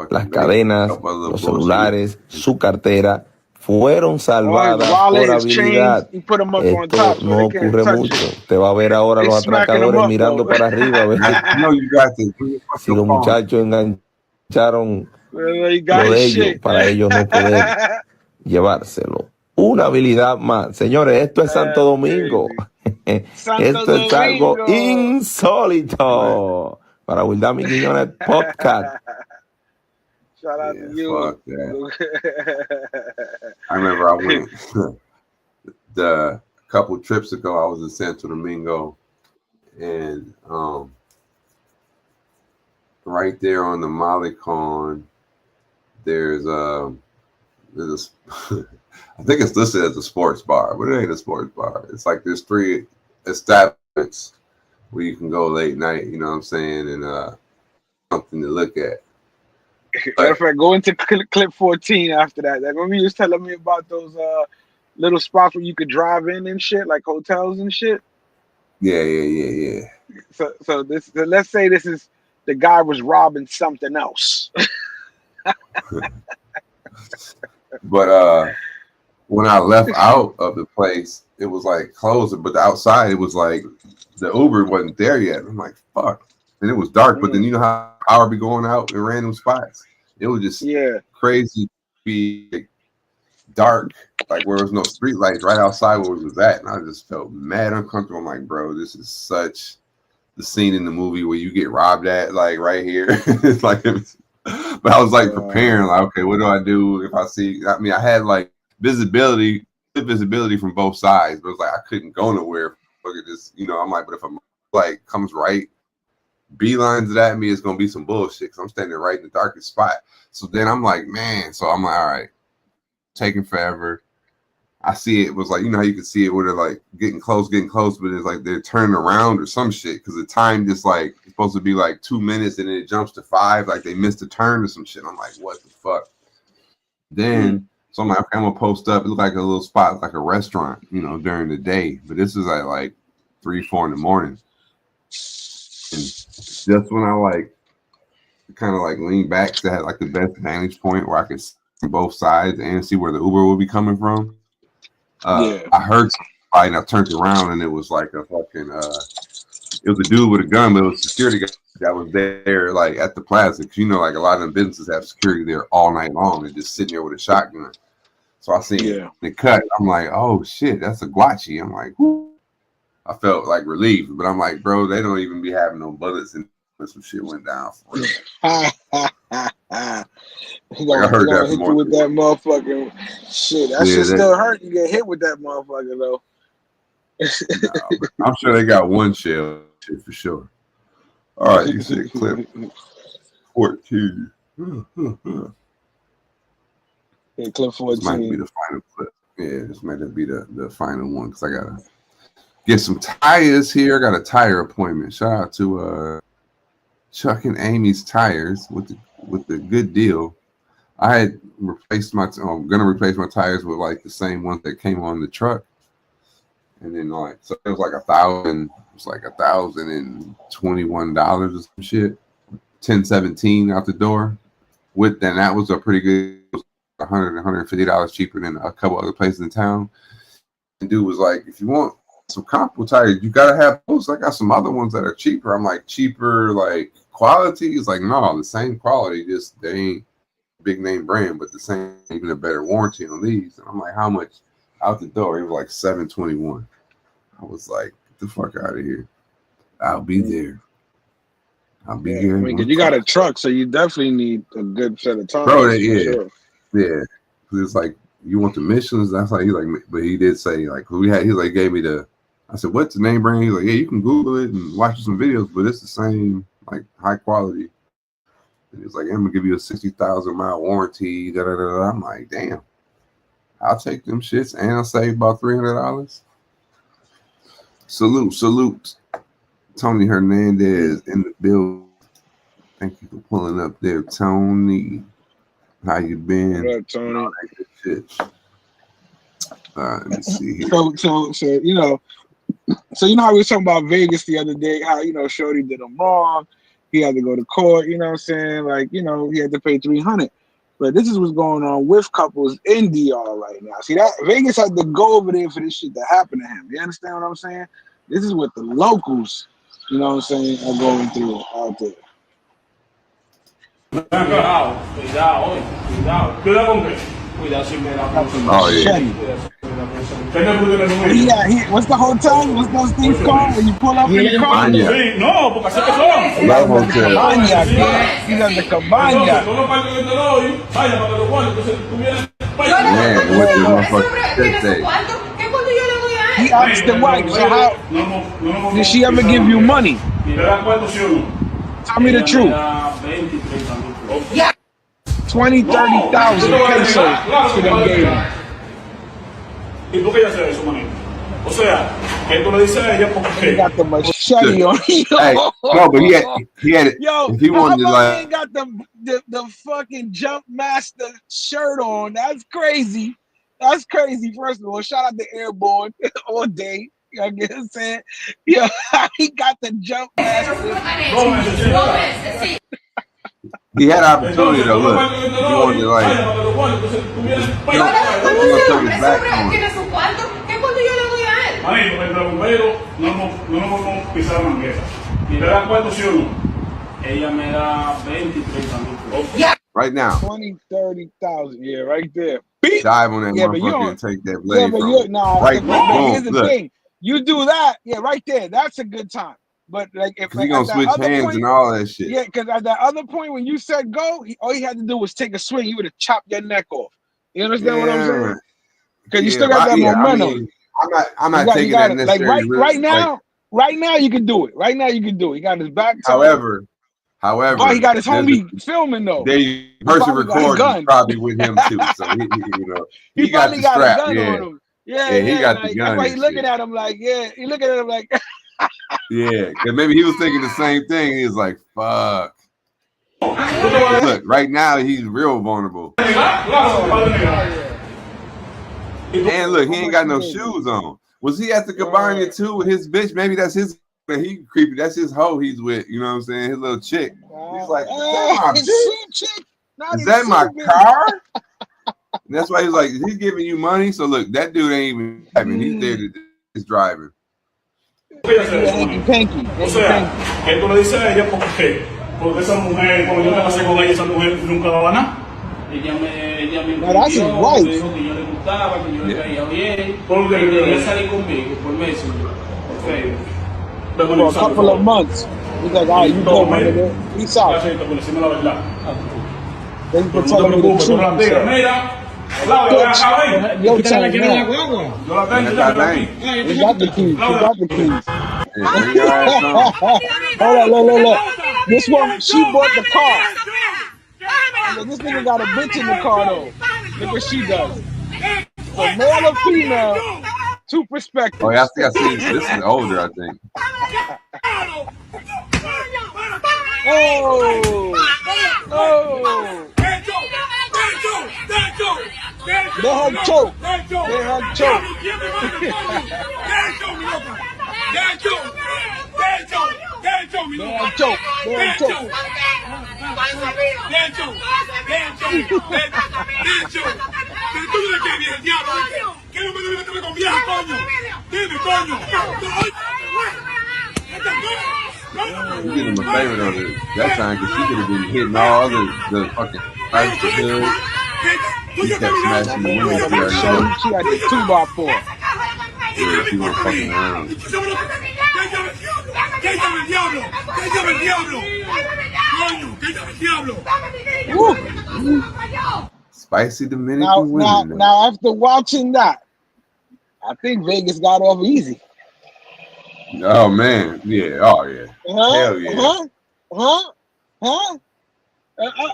Las cadenas, los celulares, su cartera fueron salvadas por habilidad. Esto no ocurre mucho. Te va a ver ahora los atracadores mirando para arriba a ver si los muchachos engancharon lo de ellos para ellos no poder llevárselo. Una habilidad más. Señores, esto es Santo Domingo. Esto es algo insólito. Para Wildami Quiñones Podcast. Shout out to you. Fuck that. I remember I went a couple trips ago. I was in Santo Domingo, and right there on the Malecon, there's I think it's listed as a sports bar, but it ain't a sports bar. It's like there's 3 establishments where you can go late night, you know what I'm saying, and something to look at. Matter of fact, go into clip 14 after that. Like, remember you was telling me about those little spots where you could drive in and shit, like hotels and shit? Yeah. So let's say this is the guy was robbing something else. But when I left out of the place, it was like closing, but the outside it was like the Uber wasn't there yet. I'm like, fuck. And it was dark, but then you know how power be going out in random spots. It was just crazy, be dark, like where there was no street lights right outside where it was at, and I just felt mad uncomfortable. I'm like, bro, this is such the scene in the movie where you get robbed at, like right here. It's like, but I was like preparing, like, okay, what do I do if I see? I mean, I had like visibility from both sides, but it was like I couldn't go nowhere. Look at this, you know. I'm like, but if I'm like comes right. Beelines it at me, it's gonna be some bullshit because I'm standing right in the darkest spot. So then I'm like, man. So I'm like, all right, taking forever. I see it was like, you know how you can see it where they're like getting close, but it's like they're turning around or some shit because the time just like it's supposed to be like 2 minutes and then it jumps to 5, like they missed a turn or some shit. I'm like, what the fuck? Then so I'm like, okay, I'm gonna post up. It looked like a little spot, like a restaurant, you know, during the day. But this is at like 3-4 in the morning. And just when I like kind of like lean back to have like the best vantage point where I could see both sides and see where the Uber would be coming from, I heard somebody and I turned around and it was like a fucking it was a dude with a gun, but it was a security guy that was there like at the plaza. Cause you know, like a lot of them businesses have security there all night long and just sitting there with a shotgun. So I seen it cut. I'm like, oh shit, that's a Guachi. I'm like, whoo. I felt like relieved, but I'm like, bro, they don't even be having no bullets and some shit went down for real. Like I heard that hit you with that motherfucking shit. That shit still hurt. You get hit with that motherfucker though. I'm sure they got one shell shit for sure. All right, you said clip 14. Yeah, clip 14. This might be the final clip. Yeah, this might be the final one because I gotta get some tires here. I got a tire appointment. Shout out to Chuck and Amy's Tires with the good deal. I had replaced I'm gonna replace my tires with like the same ones that came on the truck, and then like so it was like $1,000. It was like $1,021 or some shit. 1017 out the door. With then that was a pretty good. $150 cheaper than a couple other places in town. And dude was like, if you want some comparable tires, you gotta have those. I got some other ones that are cheaper. I'm like, cheaper like quality? He's like, no, the same quality, just they ain't big name brand, but the same, even a better warranty on these. And I'm like, how much? Out the door, it was like $721. I was like, get the fuck out of here. I'll be there. I'll be here. I mean, you got a truck, so you definitely need a good set of tires. Bro, yeah. It's like, you want the Michelin's? That's like, he's like, but he did say, like, he like gave me I said, what's the name brand? He's like, yeah, you can Google it and watch some videos, but it's the same, like, high quality. And he's like, I'm gonna give you a 60,000 mile warranty. I'm like, damn, I'll take them shits and I'll save about $300. Salute. Tony Hernandez in the building. Thank you for pulling up there, Tony. How you been? What up, Tony? Let me see here. So you know how we were talking about Vegas the other day, how Shorty did him wrong. he had to go to court. You know what I'm saying? Like, you know, he had to pay $300. But this is what's going on with couples in DR right now. See that Vegas had to go over there for this shit to happen to him. You understand what I'm saying? This is what the locals, you know what I'm saying, are going through out there. Oh yeah. Yeah, what's the hotel? What's those things called when you pull up in the car? Love hotel. Cabaña, man. He's at the Cabaña. Man, what the motherfucker say? He asked the wife, so how did she ever give you money? Tell me the truth. Yeah. 20, 30,000 pesos to them gave him. ¿Y por qué ella hace eso, manito? O sea, que tú le dices a ella porque he got the machete on. Hey, no, but he had it. Yo, if he wanted to, like, he ain't got the fucking Jump Master shirt on. That's crazy. That's crazy. First of all, shout out to Airborne all day. You know what I'm saying? Yeah, he got the Jump Master. He had opportunity though. Look, he wanted to like, he gonna turn his back on it. Manito, entre bomberos no nos podemos pisar la manguera. ¿Y te das cuánto sí o no? Ella me da 20, 30 mil. Right now. 20, 30,000. Yeah, right there. Dive on that motherfucker and take that blade from him. Right, boom, here's the thing. You do that, yeah, right there. That's a good time. But like, if he gonna switch hands point, and all that shit. Yeah, because at that other point when you said go, all he had to do was take a swing. He would have chopped your neck off. You understand what I'm saying? Because you still got that momentum. I mean, I'm not taking that necessarily. Like right now, you can do it. Right now, you can do it. He got his back. However, oh, he got his homie filming though. The person recording probably with him too. So he got the strap. On him. Yeah, he got the gun. That's why he looking at him like, he looking at him like. Yeah, because maybe he was thinking the same thing. He was like, fuck. Look, right now he's real vulnerable. And look, he ain't got no shoes on. Was he at the Cabaña too with his bitch? Maybe that's his, he creepy. That's his hoe he's with. You know what I'm saying? His little chick. He's like, is that my car? And that's why he's like, he's giving you money. So look, that dude ain't even, I mean, he's there to he's driving. O sea, que tú le dices a ella porque esa mujer, cuando yo me casé con ella, esa mujer nunca daba nada. Ella me dijo que yo le gustaba, que yo le caía bien, que quería salir conmigo por meses, por Facebook. For a couple of months. He's like, all right, you go, man. Peace out. Then you can tell him the truth. Yo, tell him he got the keys. He got the keys. Hold on, look. This one, she bought the car. Like, this nigga got a bitch in the car though. Look what she does. So male or female, two perspectives. Oh yeah, I see. This is older, I think. Oh. They had choke. You did him a favor though that time because she could have been hitting all the fucking pipes to hood. He kept smashing the windows. She had the 2x4. Yeah, she was fucking around. Spicy Dominican women. Now, after watching that, I think Vegas got off easy. Oh man, yeah. Oh yeah. Hell yeah.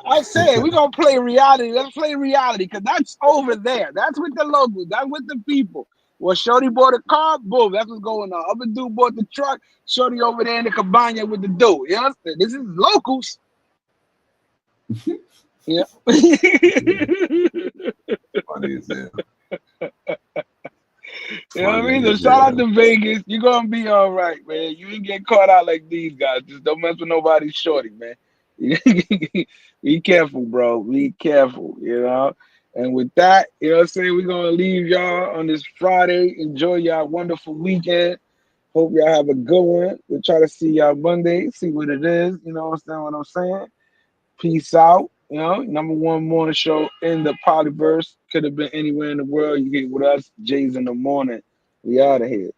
I said we're gonna play reality. Let's play reality because that's over there. That's with the locals. That's with the people. Well, Shorty bought a car. Boom, that's what's going on. Other dude bought the truck. Shorty over there in the Cabaña with the dude. You know, this is locals. Yeah. Funny as hell. You know what I mean? So shout out to Vegas. You're gonna be all right, man. You ain't get caught out like these guys. Just don't mess with nobody's shorty, man. Be careful, bro. Be careful, you know. And with that, you know what I'm saying, we're gonna leave y'all on this Friday. Enjoy y'all wonderful weekend. Hope y'all have a good one. We'll try to see y'all Monday, see what it is. You know what I'm saying? Peace out. You know, #1 morning show in the Polyverse. Could have been anywhere in the world. You get with us, Jays in the morning. We out of here.